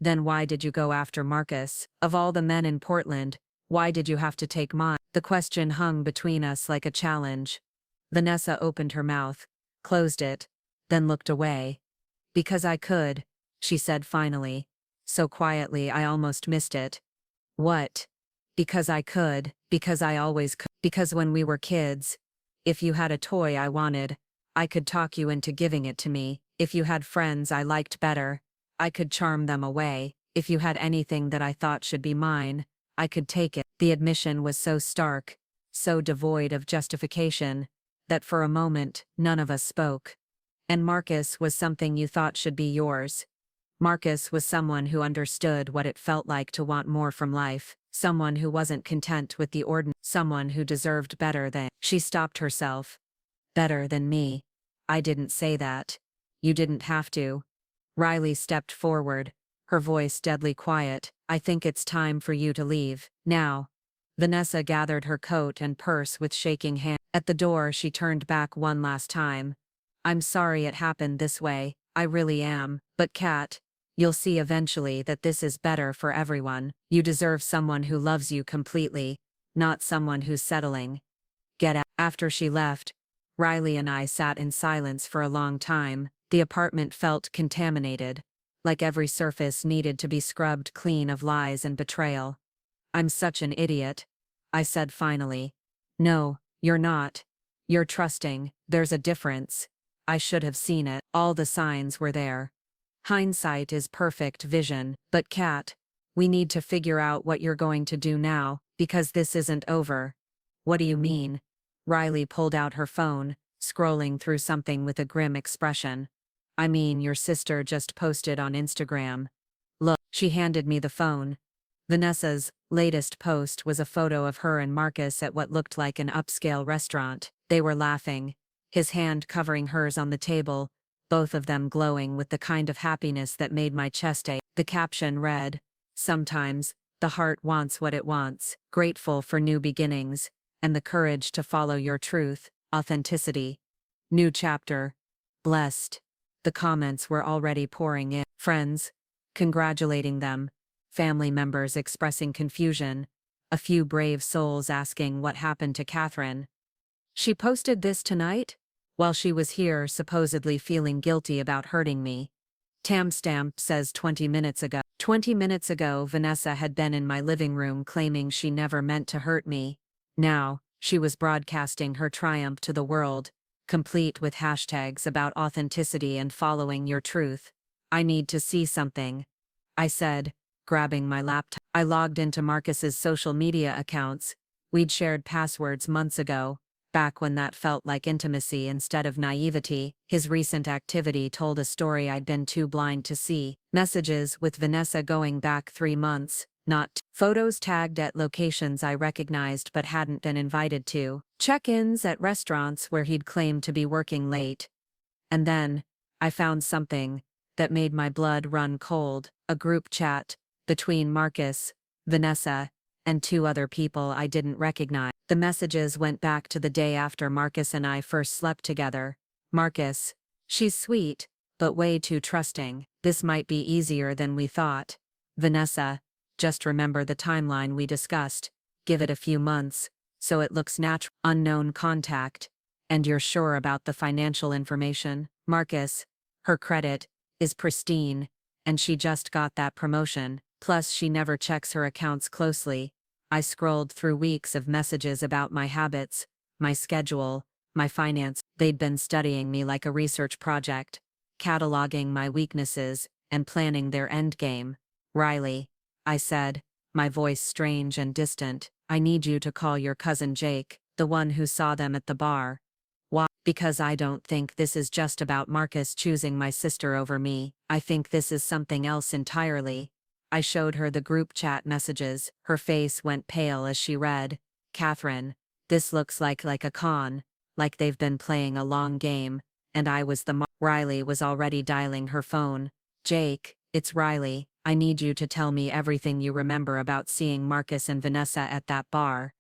Then why did you go after Marcus? Of all the men in Portland, why did you have to take mine? The question hung between us like a challenge. Vanessa opened her mouth, closed it, then looked away. Because I could, she said finally, so quietly I almost missed it. What? Because I could, because I always could, because when we were kids, if you had a toy I wanted, I could talk you into giving it to me. If you had friends I liked better, I could charm them away. If you had anything that I thought should be mine, I could take it. The admission was so stark, so devoid of justification, that for a moment, none of us spoke. And Marcus was something you thought should be yours. Marcus was someone who understood what it felt like to want more from life, someone who wasn't content with the ordinary, someone who deserved better than. She stopped herself. Better than me. I didn't say that. You didn't have to. Riley stepped forward, her voice deadly quiet. I think it's time for you to leave, now. Vanessa gathered her coat and purse with shaking hands. At the door she turned back one last time. I'm sorry it happened this way, I really am, but Kat, you'll see eventually that this is better for everyone. You deserve someone who loves you completely, not someone who's settling. Get out. After she left, Riley and I sat in silence for a long time. The apartment felt contaminated, like every surface needed to be scrubbed clean of lies and betrayal. I'm such an idiot, I said finally. No, you're not. You're trusting, there's a difference. I should have seen it. All the signs were there. Hindsight is perfect vision, but Kat, we need to figure out what you're going to do now, because this isn't over. What do you mean? Riley pulled out her phone, scrolling through something with a grim expression. I mean, your sister just posted on Instagram. Look, she handed me the phone. Vanessa's latest post was a photo of her and Marcus at what looked like an upscale restaurant. They were laughing, his hand covering hers on the table, both of them glowing with the kind of happiness that made my chest ache. The caption read, "Sometimes, the heart wants what it wants, grateful for new beginnings, and the courage to follow your truth, authenticity. New chapter. Blessed." The comments were already pouring in. Friends congratulating them, family members expressing confusion, a few brave souls asking what happened to Catherine. She posted this tonight? While she was here supposedly feeling guilty about hurting me. Timestamp says 20 minutes ago. 20 minutes ago Vanessa had been in my living room claiming she never meant to hurt me. Now, she was broadcasting her triumph to the world, complete with hashtags about authenticity and following your truth. I need to see something, I said, grabbing my laptop. I logged into Marcus's social media accounts. We'd shared passwords months ago, back when that felt like intimacy instead of naivety. His recent activity told a story I'd been too blind to see. Messages with Vanessa going back 3 months, not photos tagged at locations I recognized but hadn't been invited to. Check-ins at restaurants where he'd claimed to be working late. And then, I found something that made my blood run cold, a group chat between Marcus, Vanessa, and 2 other people I didn't recognize. The messages went back to the day after Marcus and I first slept together. Marcus, she's sweet, but way too trusting. This might be easier than we thought. Vanessa, just remember the timeline we discussed. Give it a few months, so it looks natural. Unknown contact. And you're sure about the financial information? Marcus, her credit is pristine, and she just got that promotion. Plus she never checks her accounts closely. I scrolled through weeks of messages about my habits, my schedule, my finance. They'd been studying me like a research project, cataloging my weaknesses, and planning their endgame. Riley, I said, my voice strange and distant, I need you to call your cousin Jake, the one who saw them at the bar. Why? Because I don't think this is just about Marcus choosing my sister over me. I think this is something else entirely. I showed her the group chat messages. Her face went pale as she read, Catherine, this looks like a con, like they've been playing a long game, and I was the Riley was already dialing her phone. Jake, it's Riley, I need you to tell me everything you remember about seeing Marcus and Vanessa at that bar.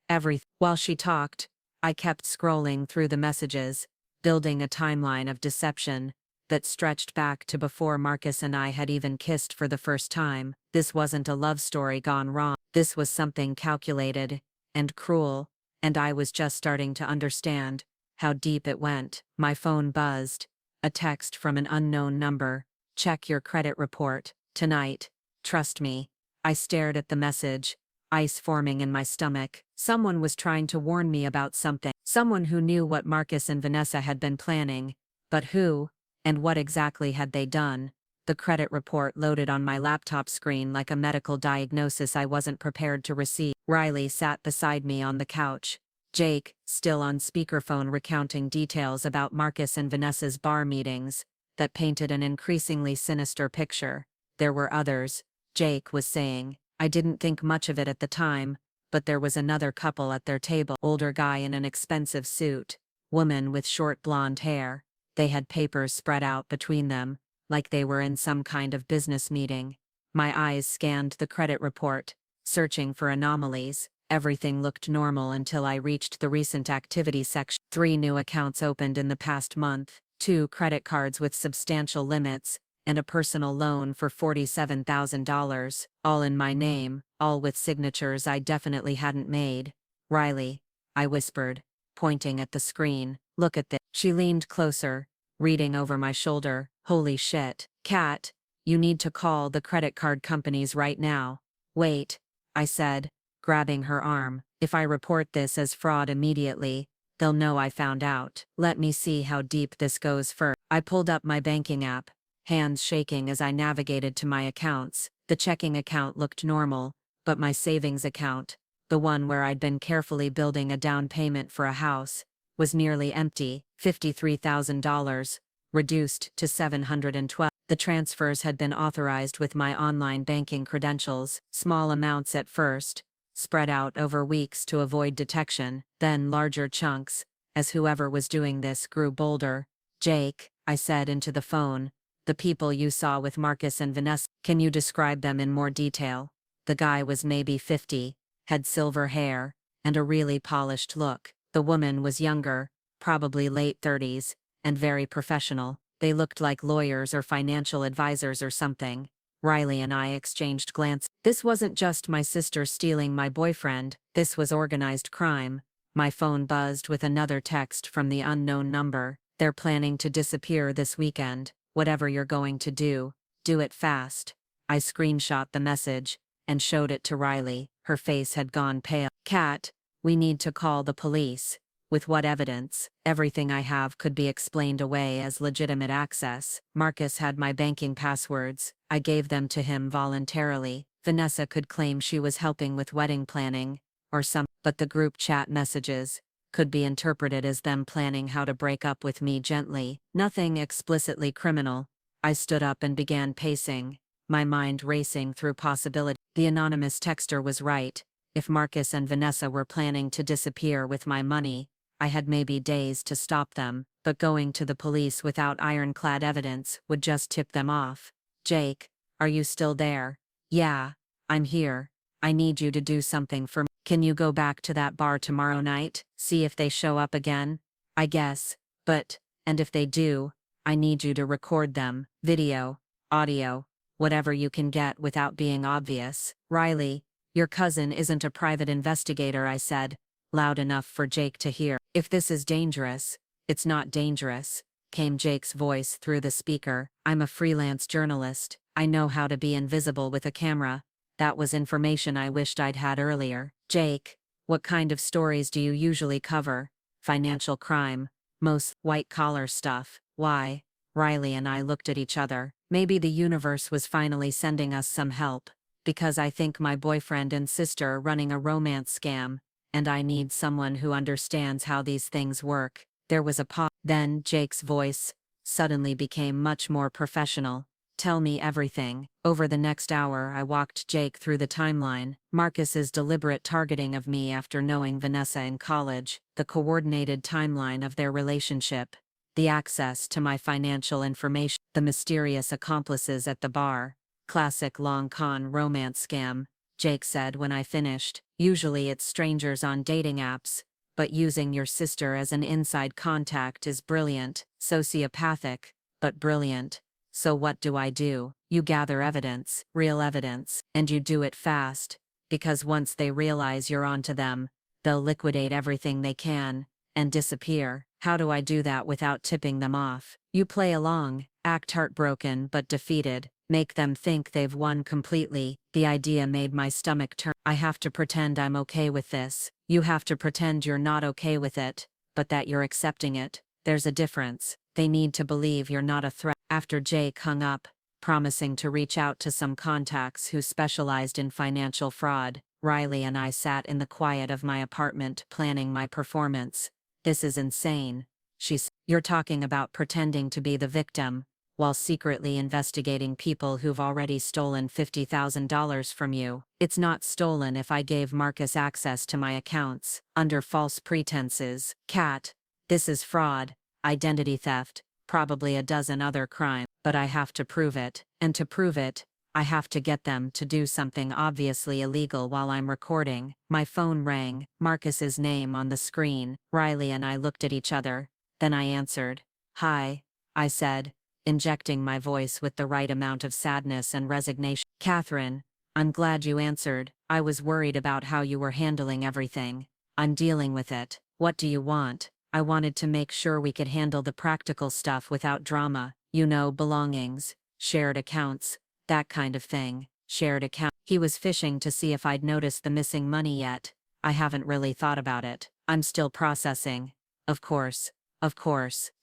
While she talked, I kept scrolling through the messages, building a timeline of deception that stretched back to before Marcus and I had even kissed for the first time. This wasn't a love story gone wrong. This was something calculated and cruel, and I was just starting to understand how deep it went. My phone buzzed. A text from an unknown number. Check your credit report tonight. Trust me. I stared at the message, ice forming in my stomach. Someone was trying to warn me about something. Someone who knew what Marcus and Vanessa had been planning. But who? And what exactly had they done? The credit report loaded on my laptop screen like a medical diagnosis I wasn't prepared to receive. Riley sat beside me on the couch. Jake, still on speakerphone, recounting details about Marcus and Vanessa's bar meetings that painted an increasingly sinister picture. There were others, Jake was saying. I didn't think much of it at the time, but there was another couple at their table. Older guy in an expensive suit, woman with short blonde hair. They had papers spread out between them, like they were in some kind of business meeting. My eyes scanned the credit report, searching for anomalies. Everything looked normal until I reached the recent activity section. 3 new accounts opened in the past month, 2 credit cards with substantial limits, and a personal loan for $47,000, all in my name, all with signatures I definitely hadn't made. Riley, I whispered, pointing at the screen, look at this. She leaned closer, reading over my shoulder. Holy shit. Kat, you need to call the credit card companies right now. Wait, I said, grabbing her arm. If I report this as fraud immediately, they'll know I found out. Let me see how deep this goes first. I pulled up my banking app, hands shaking as I navigated to my accounts. The checking account looked normal, but my savings account, the one where I'd been carefully building a down payment for a house, was nearly empty. $53,000, reduced to $712. The transfers had been authorized with my online banking credentials, small amounts at first, spread out over weeks to avoid detection, then larger chunks, as whoever was doing this grew bolder. Jake, I said into the phone, the people you saw with Marcus and Vanessa, can you describe them in more detail? The guy was maybe 50, had silver hair, and a really polished look. The woman was younger, probably late 30s, and very professional. They looked like lawyers or financial advisors or something. Riley and I exchanged glances. This wasn't just my sister stealing my boyfriend, this was organized crime. My phone buzzed with another text from the unknown number. They're planning to disappear this weekend. Whatever you're going to do it fast. I screenshot the message and showed it to Riley. Her face had gone pale. Kat, we need to call the police. With what evidence? Everything I have could be explained away as legitimate access. Marcus had my banking passwords. I gave them to him voluntarily. Vanessa could claim she was helping with wedding planning, or some, but the group chat messages could be interpreted as them planning how to break up with me gently. Nothing explicitly criminal. I stood up and began pacing, my mind racing through possibilities. The anonymous texter was right. If Marcus and Vanessa were planning to disappear with my money, I had maybe days to stop them, but going to the police without ironclad evidence would just tip them off. Jake, are you still there? Yeah, I'm here. I need you to do something for me. Can you go back to that bar tomorrow night, see if they show up again? I guess, and if they do, I need you to record them, video, audio, whatever you can get without being obvious. Riley, your cousin isn't a private investigator, I said, loud enough for Jake to hear. If this is dangerous, it's not dangerous, came Jake's voice through the speaker. I'm a freelance journalist. I know how to be invisible with a camera. That was information I wished I'd had earlier. Jake, what kind of stories do you usually cover? Financial crime, most white-collar stuff. Why? Riley and I looked at each other. Maybe the universe was finally sending us some help. Because I think my boyfriend and sister are running a romance scam, and I need someone who understands how these things work. There was a pause. Then Jake's voice suddenly became much more professional. Tell me everything. Over the next hour I walked Jake through the timeline, Marcus's deliberate targeting of me after knowing Vanessa in college, the coordinated timeline of their relationship, the access to my financial information, the mysterious accomplices at the bar. Classic long con romance scam, Jake said when I finished. Usually it's strangers on dating apps, but using your sister as an inside contact is brilliant, sociopathic, but brilliant. So what do? You gather evidence, real evidence, and you do it fast, because once they realize you're onto them, they'll liquidate everything they can, and disappear. How do I do that without tipping them off? You play along, act heartbroken but defeated, Make them think they've won completely. The idea made my stomach turn. I have to pretend I'm okay with this. You have to pretend you're not okay with it, but that you're accepting it. There's a difference. They need to believe you're not a threat. After Jake hung up, promising to reach out to some contacts who specialized in financial fraud, Riley and I sat in the quiet of my apartment planning my performance. This is insane, she said. You're talking about pretending to be the victim, while secretly investigating people who've already stolen $50,000 from you. It's not stolen if I gave Marcus access to my accounts, under false pretenses. Kat, this is fraud, identity theft, probably a dozen other crimes. But I have to prove it, and to prove it, I have to get them to do something obviously illegal while I'm recording. My phone rang, Marcus's name on the screen. Riley and I looked at each other, then I answered. Hi, I said, injecting my voice with the right amount of sadness and resignation. Catherine, I'm glad you answered. I was worried about how you were handling everything. I'm dealing with it. What do you want? I wanted to make sure we could handle the practical stuff without drama. You know, belongings, shared accounts, that kind of thing. Shared account. He was fishing to see if I'd noticed the missing money yet. I haven't really thought about it. I'm still processing. Of course.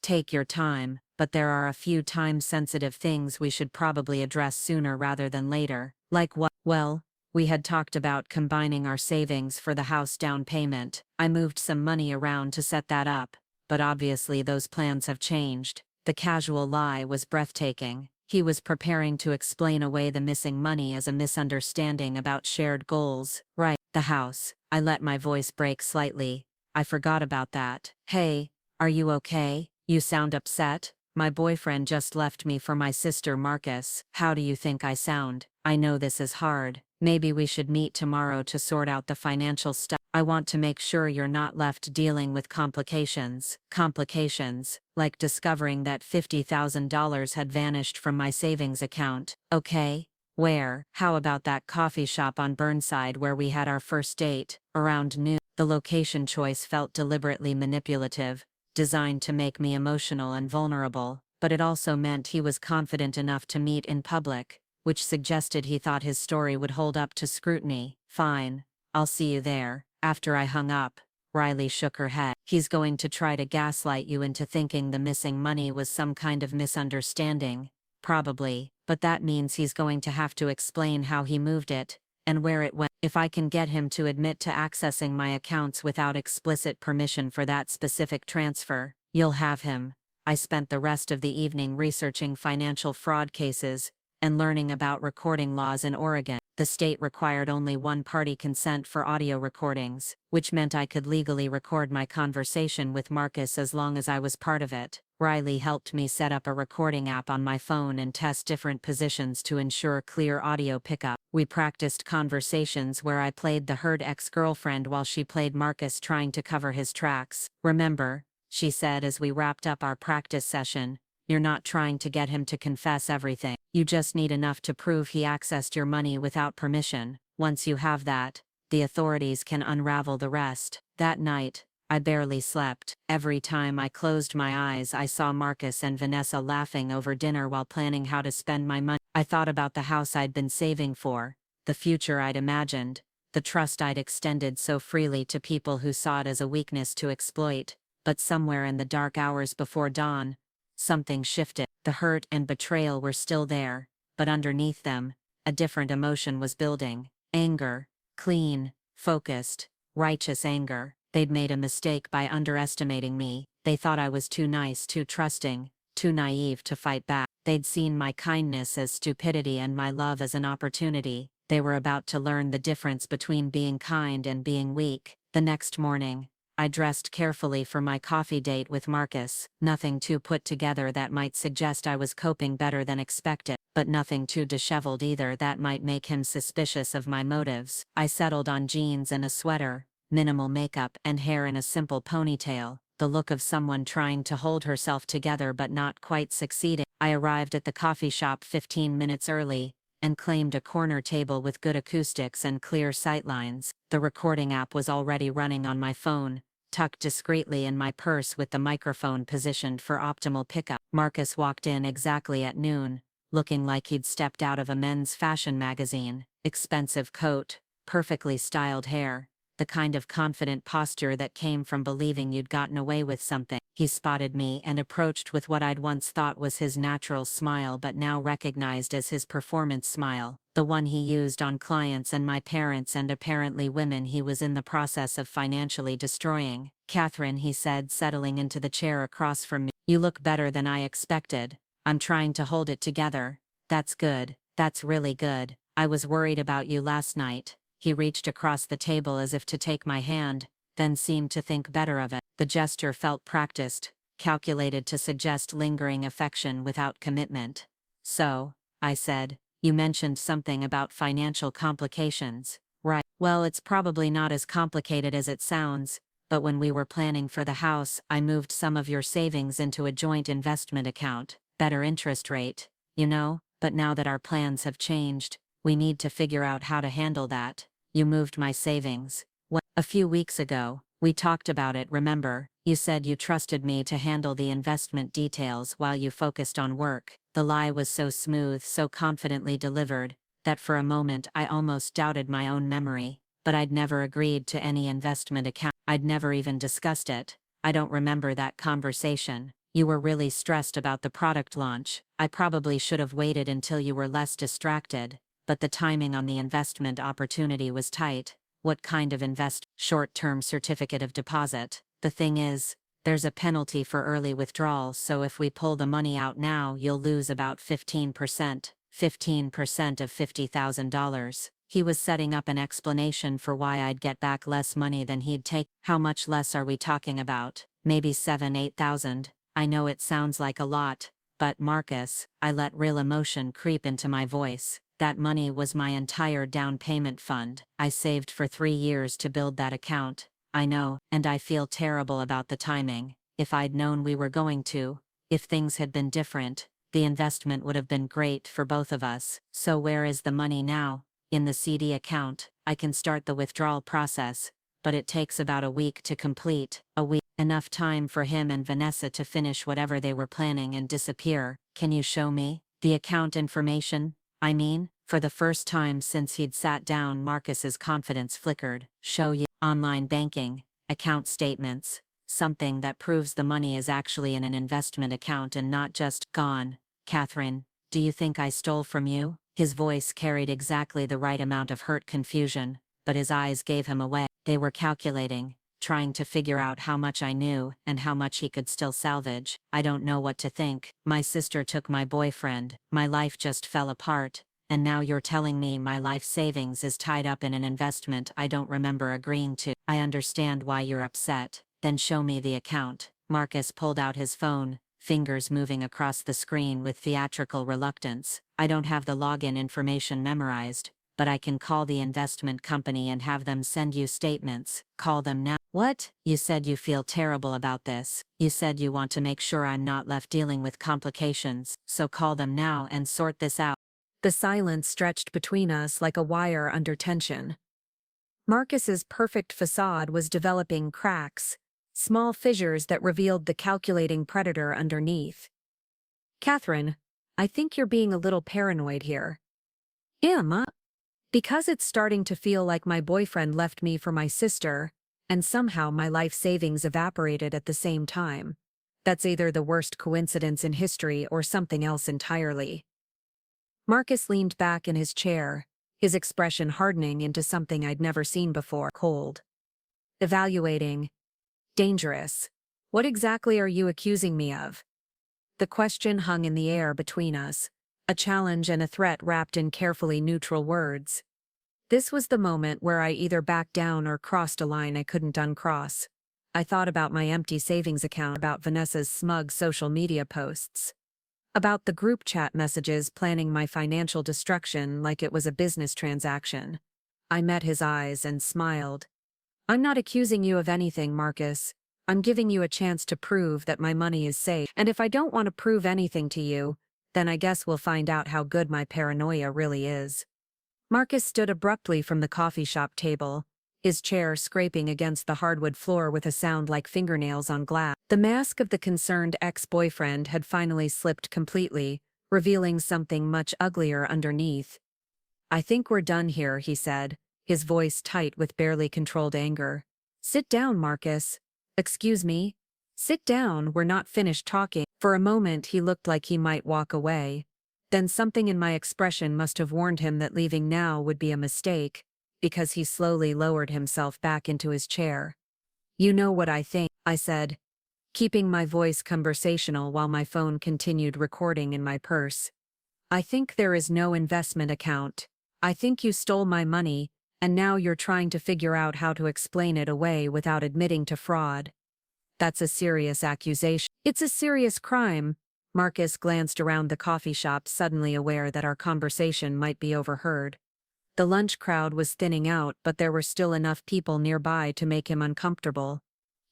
Take your time, but there are a few time-sensitive things we should probably address sooner rather than later. Like what? Well, we had talked about combining our savings for the house down payment. I moved some money around to set that up, but obviously those plans have changed. The casual lie was breathtaking. He was preparing to explain away the missing money as a misunderstanding about shared goals. Right, the house. I let my voice break slightly. I forgot about that. Hey, are you okay? You sound upset? My boyfriend just left me for my sister Marcus. How do you think I sound? I know this is hard. Maybe we should meet tomorrow to sort out the financial stuff. I want to make sure you're not left dealing with complications. Complications, like discovering that $50,000 had vanished from my savings account. Okay? Where? How about that coffee shop on Burnside where we had our first date, around noon? The location choice felt deliberately manipulative, designed to make me emotional and vulnerable, but it also meant he was confident enough to meet in public, which suggested he thought his story would hold up to scrutiny. Fine, I'll see you there. After I hung up, Riley shook her head. He's going to try to gaslight you into thinking the missing money was some kind of misunderstanding. Probably, but that means he's going to have to explain how he moved it, and where it went. If I can get him to admit to accessing my accounts without explicit permission for that specific transfer, you'll have him. I spent the rest of the evening researching financial fraud cases and learning about recording laws in Oregon. The state required only one-party consent for audio recordings, which meant I could legally record my conversation with Marcus as long as I was part of it. Riley helped me set up a recording app on my phone and test different positions to ensure clear audio pickup. We practiced conversations where I played the hurt ex-girlfriend while she played Marcus trying to cover his tracks. Remember, she said as we wrapped up our practice session, you're not trying to get him to confess everything. You just need enough to prove he accessed your money without permission. Once you have that, the authorities can unravel the rest. That night, I barely slept. Every time I closed my eyes, I saw Marcus and Vanessa laughing over dinner while planning how to spend my money. I thought about the house I'd been saving for, the future I'd imagined, the trust I'd extended so freely to people who saw it as a weakness to exploit. But somewhere in the dark hours before dawn, something shifted. The hurt and betrayal were still there, but underneath them, a different emotion was building. Anger. Clean, focused, righteous anger. They'd made a mistake by underestimating me. They thought I was too nice, too trusting, too naive to fight back. They'd seen my kindness as stupidity and my love as an opportunity. They were about to learn the difference between being kind and being weak. The next morning, I dressed carefully for my coffee date with Marcus. Nothing too put together that might suggest I was coping better than expected, but nothing too disheveled either that might make him suspicious of my motives. I settled on jeans and a sweater, minimal makeup and hair in a simple ponytail, the look of someone trying to hold herself together but not quite succeeding. I arrived at the coffee shop 15 minutes early, and claimed a corner table with good acoustics and clear sightlines. The recording app was already running on my phone, tucked discreetly in my purse with the microphone positioned for optimal pickup. Marcus walked in exactly at noon, looking like he'd stepped out of a men's fashion magazine. Expensive coat, perfectly styled hair, the kind of confident posture that came from believing you'd gotten away with something. He spotted me and approached with what I'd once thought was his natural smile but now recognized as his performance smile, the one he used on clients and my parents and apparently women he was in the process of financially destroying. "Catherine," he said, settling into the chair across from me, "you look better than I expected." I'm trying to hold it together. "That's good. That's really good. I was worried about you last night." He reached across the table as if to take my hand, then seemed to think better of it. The gesture felt practiced, calculated to suggest lingering affection without commitment. "So," I said, "you mentioned something about financial complications, right?" "Well, it's probably not as complicated as it sounds, but when we were planning for the house, I moved some of your savings into a joint investment account. Better interest rate, you know, but now that our plans have changed, we need to figure out how to handle that." "You moved my savings." "What?" "A few weeks ago, we talked about it, remember? You said you trusted me to handle the investment details while you focused on work." The lie was so smooth, so confidently delivered, that for a moment I almost doubted my own memory. But I'd never agreed to any investment account. I'd never even discussed it. "I don't remember that conversation. You were really stressed about the product launch. I probably should have waited until you were less distracted, but the timing on the investment opportunity was tight." "What kind of Short-term certificate of deposit. The thing is, there's a penalty for early withdrawal, so if we pull the money out now, you'll lose about 15%. 15% of $50,000. He was setting up an explanation for why I'd get back less money than he'd take. "How much less are we talking about?" "Maybe 8,000. I know it sounds like a lot, but Marcus," I let real emotion creep into my voice, "that money was my entire down payment fund. I saved for 3 years to build that account." "I know, and I feel terrible about the timing. If I'd known we were going to, if things had been different, the investment would have been great for both of us." "So where is the money now?" "In the CD account. I can start the withdrawal process, but it takes about a week to complete." "A week? Enough time for him and Vanessa to finish whatever they were planning and disappear." "Can you show me the account information? I mean?" For the first time since he'd sat down, Marcus's confidence flickered. "Show you online banking, account statements, something that proves the money is actually in an investment account and not just gone." "Catherine, do you think I stole from you?" His voice carried exactly the right amount of hurt confusion, but his eyes gave him away. They were calculating, trying to figure out how much I knew and how much he could still salvage. "I don't know what to think. My sister took my boyfriend, my life just fell apart, and now you're telling me my life savings is tied up in an investment I don't remember agreeing to." "I understand why you're upset." "Then show me the account." Marcus pulled out his phone, fingers moving across the screen with theatrical reluctance. "I don't have the login information memorized, but I can call the investment company and have them send you statements." "Call them now." "What? You said you feel terrible about this. You said you want to make sure I'm not left dealing with complications, so call them now and sort this out." The silence stretched between us like a wire under tension. Marcus's perfect facade was developing cracks, small fissures that revealed the calculating predator underneath. "Catherine, I think you're being a little paranoid here." "Am I?" "Because it's starting to feel like my boyfriend left me for my sister, and somehow my life savings evaporated at the same time. That's either the worst coincidence in history or something else entirely." Marcus leaned back in his chair, his expression hardening into something I'd never seen before. Cold. Evaluating. Dangerous. "What exactly are you accusing me of?" The question hung in the air between us, a challenge and a threat wrapped in carefully neutral words. This was the moment where I either backed down or crossed a line I couldn't uncross. I thought about my empty savings account, about Vanessa's smug social media posts, about the group chat messages planning my financial destruction like it was a business transaction. I met his eyes and smiled. "I'm not accusing you of anything, Marcus. I'm giving you a chance to prove that my money is safe. And if I don't want to prove anything to you, then I guess we'll find out how good my paranoia really is." Marcus stood abruptly from the coffee shop table, his chair scraping against the hardwood floor with a sound like fingernails on glass. The mask of the concerned ex-boyfriend had finally slipped completely, revealing something much uglier underneath. "I think we're done here," he said, his voice tight with barely controlled anger. "Sit down, Marcus." "Excuse me?" "Sit down, we're not finished talking." For a moment he looked like he might walk away. Then something in my expression must have warned him that leaving now would be a mistake, because he slowly lowered himself back into his chair. "You know what I think," I said, keeping my voice conversational while my phone continued recording in my purse. "I think there is no investment account. I think you stole my money, and now you're trying to figure out how to explain it away without admitting to fraud. That's a serious accusation." "It's a serious crime." Marcus glanced around the coffee shop, suddenly aware that our conversation might be overheard. The lunch crowd was thinning out, but there were still enough people nearby to make him uncomfortable.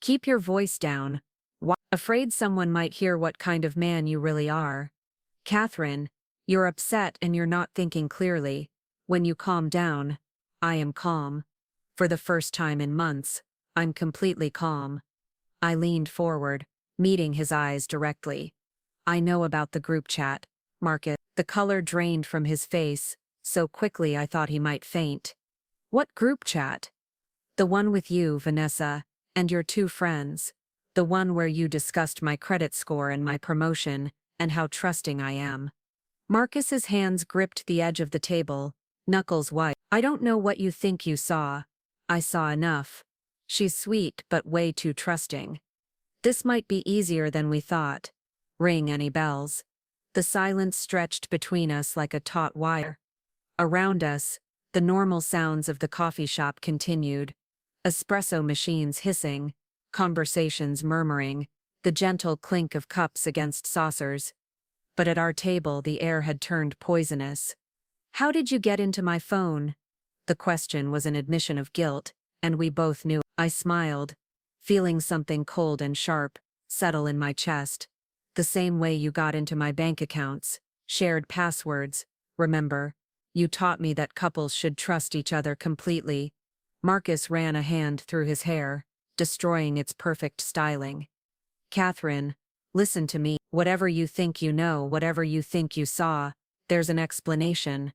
"Keep your voice down. Why? Afraid someone might hear what kind of man you really are. Catherine, you're upset and you're not thinking clearly. When you calm down, I am calm. For the first time in months, I'm completely calm." I leaned forward, meeting his eyes directly. "I know about the group chat, Marcus." The color drained from his face, so quickly I thought he might faint. "What group chat?" "The one with you, Vanessa, and your two friends. The one where you discussed my credit score and my promotion, and how trusting I am." Marcus's hands gripped the edge of the table, knuckles white. "I don't know what you think you saw. I saw enough. She's sweet but way too trusting. This might be easier than we thought. Ring any bells?" The silence stretched between us like a taut wire. Around us, the normal sounds of the coffee shop continued. Espresso machines hissing, conversations murmuring, the gentle clink of cups against saucers. But at our table the air had turned poisonous. "How did you get into my phone?" The question was an admission of guilt, and we both knew. I smiled, feeling something cold and sharp settle in my chest. "The same way you got into my bank accounts. Shared passwords. Remember? You taught me that couples should trust each other completely." Marcus ran a hand through his hair, destroying its perfect styling. "Catherine, listen to me. Whatever you think you know, whatever you think you saw, there's an explanation.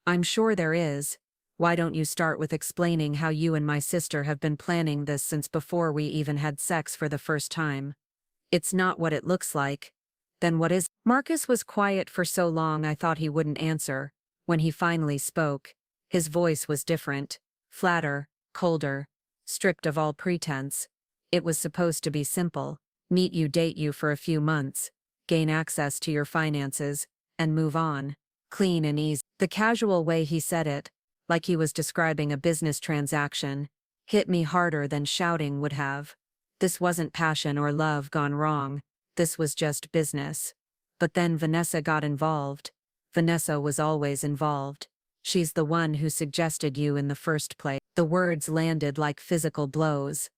I'm sure there is. Why don't you start with explaining how you and my sister have been planning this since before we even had sex for the first time? It's not what it looks like." "Then what is?" Marcus was quiet for so long I thought he wouldn't answer. When he finally spoke, his voice was different, flatter, colder, stripped of all pretense. "It was supposed to be simple. Meet you, date you for a few months, gain access to your finances, and move on. Clean and easy." The casual way he said it, like he was describing a business transaction, hit me harder than shouting would have. This wasn't passion or love gone wrong. This was just business. But then Vanessa got involved. Vanessa was always involved. She's the one who suggested you in the first place. The words landed like physical blows.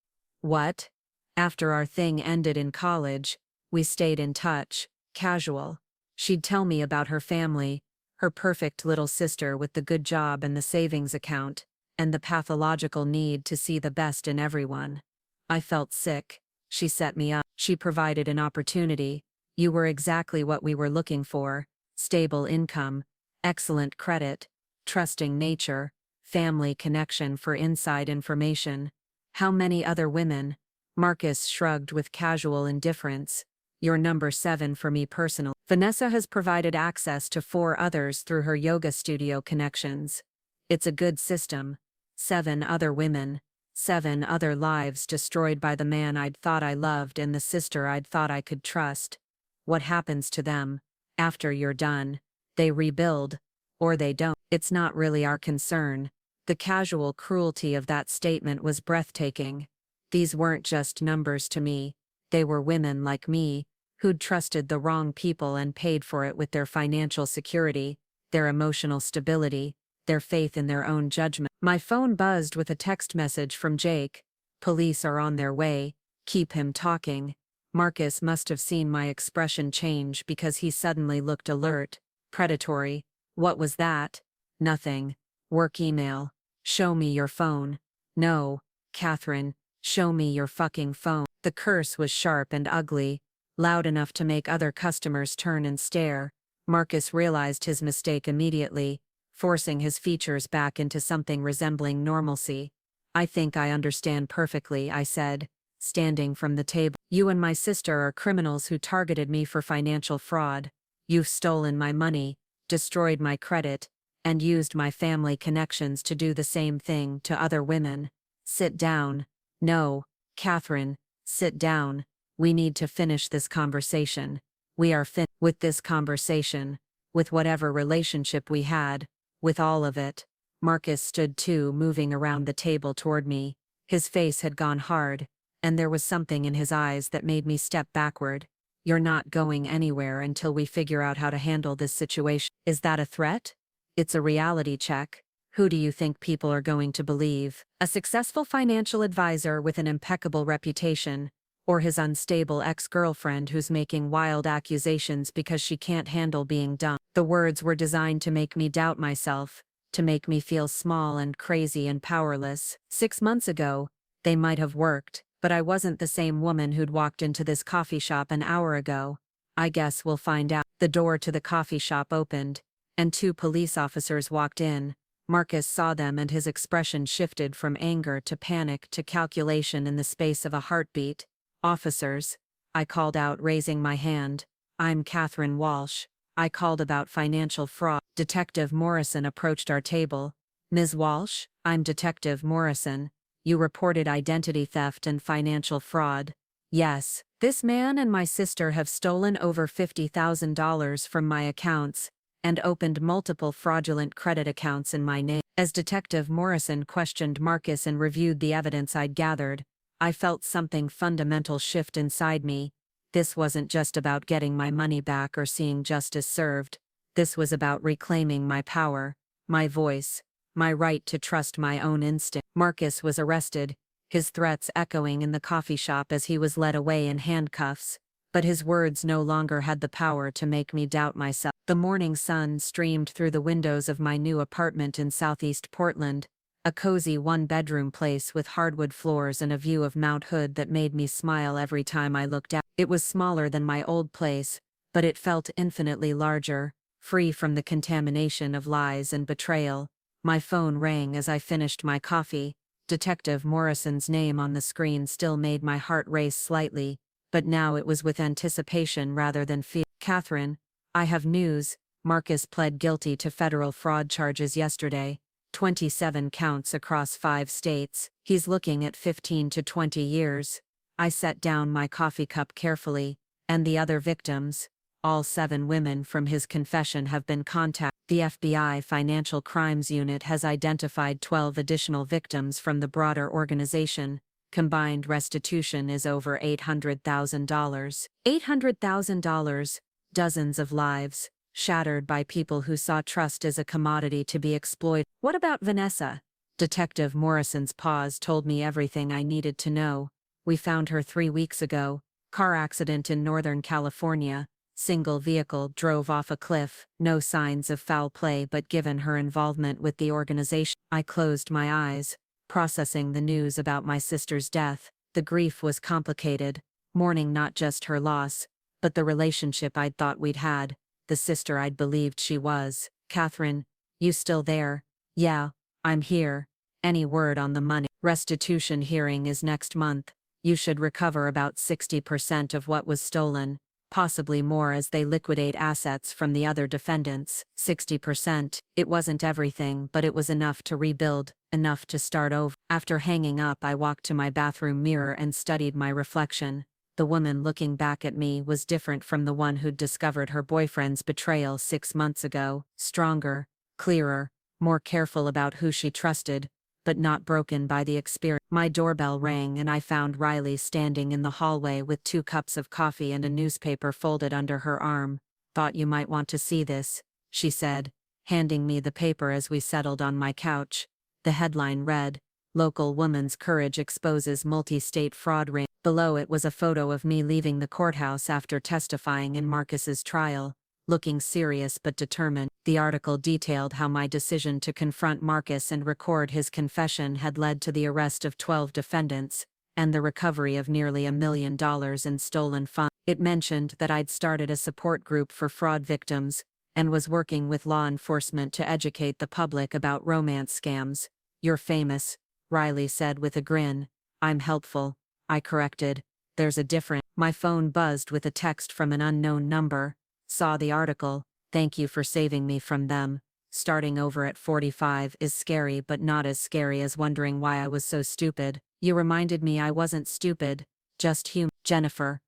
"What?" "After our thing ended in college, we stayed in touch, casual. She'd tell me about her family, her perfect little sister with the good job and the savings account, and the pathological need to see the best in everyone. I felt sick. She set me up. She provided an opportunity. You were exactly what we were looking for. Stable income, excellent credit, trusting nature, family connection for inside information. How many other women?" Marcus shrugged with casual indifference. "You're number 7 for me personally. Vanessa has provided access to 4 others through her yoga studio connections. It's a good system. 7 other women. 7 other lives destroyed by the man I'd thought I loved and the sister I'd thought I could trust. What happens to them? After you're done, they rebuild. Or they don't. It's not really our concern." The casual cruelty of that statement was breathtaking. These weren't just numbers to me. They were women like me, who'd trusted the wrong people and paid for it with their financial security, their emotional stability, their faith in their own judgment. My phone buzzed with a text message from Jake. "Police are on their way. Keep him talking." Marcus must have seen my expression change because he suddenly looked alert, predatory. "What was that?" "Nothing. Work email." "Show me your phone." "No, Catherine, show me your fucking phone." The curse was sharp and ugly, loud enough to make other customers turn and stare. Marcus realized his mistake immediately, forcing his features back into something resembling normalcy. I think I understand perfectly, I said, standing from the table. You and my sister are criminals who targeted me for financial fraud. You've stolen my money, destroyed my credit, and used my family connections to do the same thing to other women. Sit down. No, Catherine, sit down. We need to finish this conversation. We are finished with this conversation, with whatever relationship we had, with all of it. Marcus stood too, moving around the table toward me. His face had gone hard, and there was something in his eyes that made me step backward. You're not going anywhere until we figure out how to handle this situation. Is that a threat? It's a reality check. Who do you think people are going to believe? A successful financial advisor with an impeccable reputation, or his unstable ex-girlfriend who's making wild accusations because she can't handle being dumped? The words were designed to make me doubt myself, to make me feel small and crazy and powerless. 6 months ago, they might have worked, but I wasn't the same woman who'd walked into this coffee shop an hour ago. I guess we'll find out. The door to the coffee shop opened, and 2 police officers walked in. Marcus saw them and his expression shifted from anger to panic to calculation in the space of a heartbeat. Officers, I called out, raising my hand. I'm Catherine Walsh. I called about financial fraud. Detective Morrison approached our table. Ms. Walsh, I'm Detective Morrison. You reported identity theft and financial fraud. Yes, this man and my sister have stolen over $50,000 from my accounts and opened multiple fraudulent credit accounts in my name. As Detective Morrison questioned Marcus and reviewed the evidence I'd gathered, I felt something fundamental shift inside me. This wasn't just about getting my money back or seeing justice served. This was about reclaiming my power, my voice, my right to trust my own instinct. Marcus was arrested, his threats echoing in the coffee shop as he was led away in handcuffs, but his words no longer had the power to make me doubt myself. The morning sun streamed through the windows of my new apartment in southeast Portland, a cozy one-bedroom place with hardwood floors and a view of Mount Hood that made me smile every time I looked out. It was smaller than my old place, but it felt infinitely larger, free from the contamination of lies and betrayal. My phone rang as I finished my coffee. Detective Morrison's name on the screen still made my heart race slightly, but now it was with anticipation rather than fear. Catherine, I have news. Marcus pled guilty to federal fraud charges yesterday. 27 counts across 5 states. He's looking at 15 to 20 years. I set down my coffee cup carefully, and the other victims, all 7 women from his confession, have been contacted. The FBI Financial Crimes Unit has identified 12 additional victims from the broader organization. Combined restitution is over $800,000. $800,000, dozens of lives, shattered by people who saw trust as a commodity to be exploited. What about Vanessa? Detective Morrison's pause told me everything I needed to know. We found her 3 weeks ago. Car accident in Northern California. Single vehicle drove off a cliff. No signs of foul play, but given her involvement with the organization, I closed my eyes, processing the news about my sister's death. The grief was complicated, mourning not just her loss, but the relationship I'd thought we'd had, the sister I'd believed she was. Catherine, you still there? Yeah, I'm here. Any word on the money? Restitution hearing is next month. You should recover about 60% of what was stolen, possibly more as they liquidate assets from the other defendants. 60%. It wasn't everything, but it was enough to rebuild, enough to start over. After hanging up, I walked to my bathroom mirror and studied my reflection. The woman looking back at me was different from the one who'd discovered her boyfriend's betrayal 6 months ago. Stronger, clearer, more careful about who she trusted, but not broken by the experience. My doorbell rang and I found Riley standing in the hallway with 2 cups of coffee and a newspaper folded under her arm. Thought you might want to see this, she said, handing me the paper as we settled on my couch. The headline read, Local Woman's Courage Exposes Multi-State Fraud Ring. Below it was a photo of me leaving the courthouse after testifying in Marcus's trial, looking serious but determined. The article detailed how my decision to confront Marcus and record his confession had led to the arrest of 12 defendants, and the recovery of nearly $1 million in stolen funds. It mentioned that I'd started a support group for fraud victims, and was working with law enforcement to educate the public about romance scams. You're famous, Riley said with a grin. I'm helpful, I corrected. There's a difference. My phone buzzed with a text from an unknown number. Saw the article. Thank you for saving me from them. Starting over at 45 is scary, but not as scary as wondering why I was so stupid. You reminded me I wasn't stupid, just human. Jennifer.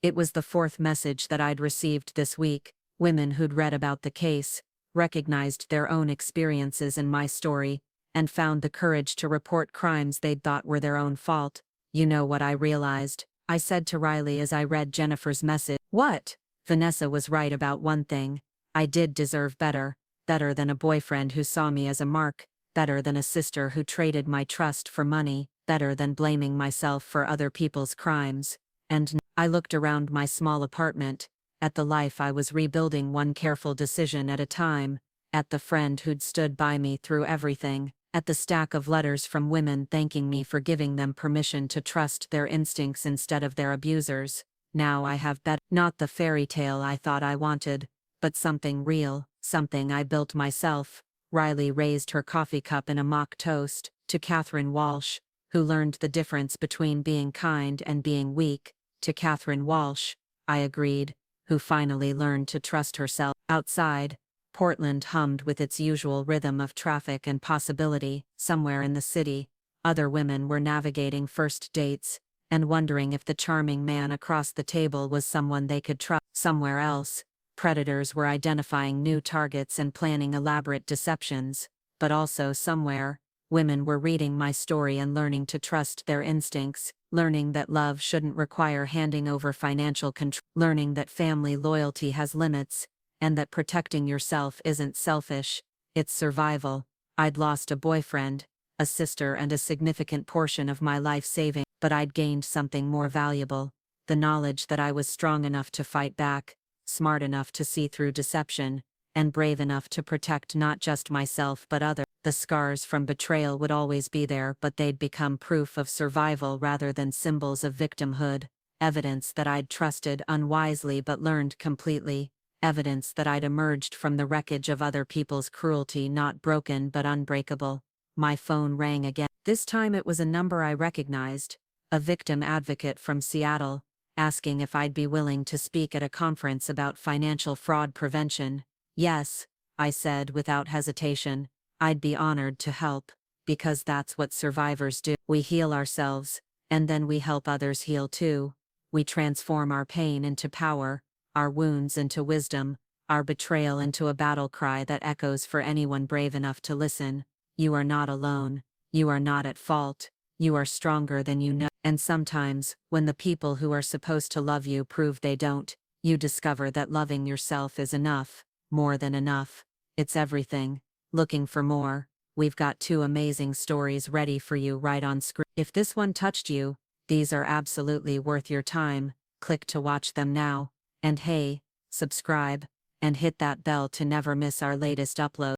It was the fourth message that I'd received this week. Women who'd read about the case, recognized their own experiences in my story, and found the courage to report crimes they'd thought were their own fault. You know what I realized? I said to Riley as I read Jennifer's message. What? Vanessa was right about one thing. I did deserve better. Better than a boyfriend who saw me as a mark. Better than a sister who traded my trust for money. Better than blaming myself for other people's crimes. And I looked around my small apartment, at the life I was rebuilding one careful decision at a time, at the friend who'd stood by me through everything, at the stack of letters from women thanking me for giving them permission to trust their instincts instead of their abusers. Now I have not the fairy tale I thought I wanted, but something real, something I built myself. Riley raised her coffee cup in a mock toast to Catherine Walsh, who learned the difference between being kind and being weak. To Catherine Walsh, I agreed, who finally learned to trust herself. Outside, Portland hummed with its usual rhythm of traffic and possibility. Somewhere in the city, other women were navigating first dates, and wondering if the charming man across the table was someone they could trust. Somewhere else, predators were identifying new targets and planning elaborate deceptions. But also somewhere, women were reading my story and learning to trust their instincts, learning that love shouldn't require handing over financial control, learning that family loyalty has limits, and that protecting yourself isn't selfish, it's survival. I'd lost a boyfriend, a sister, and a significant portion of my life savings, but I'd gained something more valuable: the knowledge that I was strong enough to fight back, smart enough to see through deception, and brave enough to protect not just myself but others. The scars from betrayal would always be there, but they'd become proof of survival rather than symbols of victimhood. Evidence that I'd trusted unwisely but learned completely. Evidence that I'd emerged from the wreckage of other people's cruelty, not broken but unbreakable. My phone rang again. This time it was a number I recognized, a victim advocate from Seattle, asking if I'd be willing to speak at a conference about financial fraud prevention. Yes, I said without hesitation. I'd be honored to help, because that's what survivors do. We heal ourselves, and then we help others heal too. We transform our pain into power, our wounds into wisdom, our betrayal into a battle cry that echoes for anyone brave enough to listen. You are not alone. You are not at fault. You are stronger than you know. And sometimes, when the people who are supposed to love you prove they don't, you discover that loving yourself is enough, more than enough. It's everything. Looking for more? We've got 2 amazing stories ready for you right on screen. If this one touched you, these are absolutely worth your time. Click to watch them now. And hey, subscribe, and hit that bell to never miss our latest upload.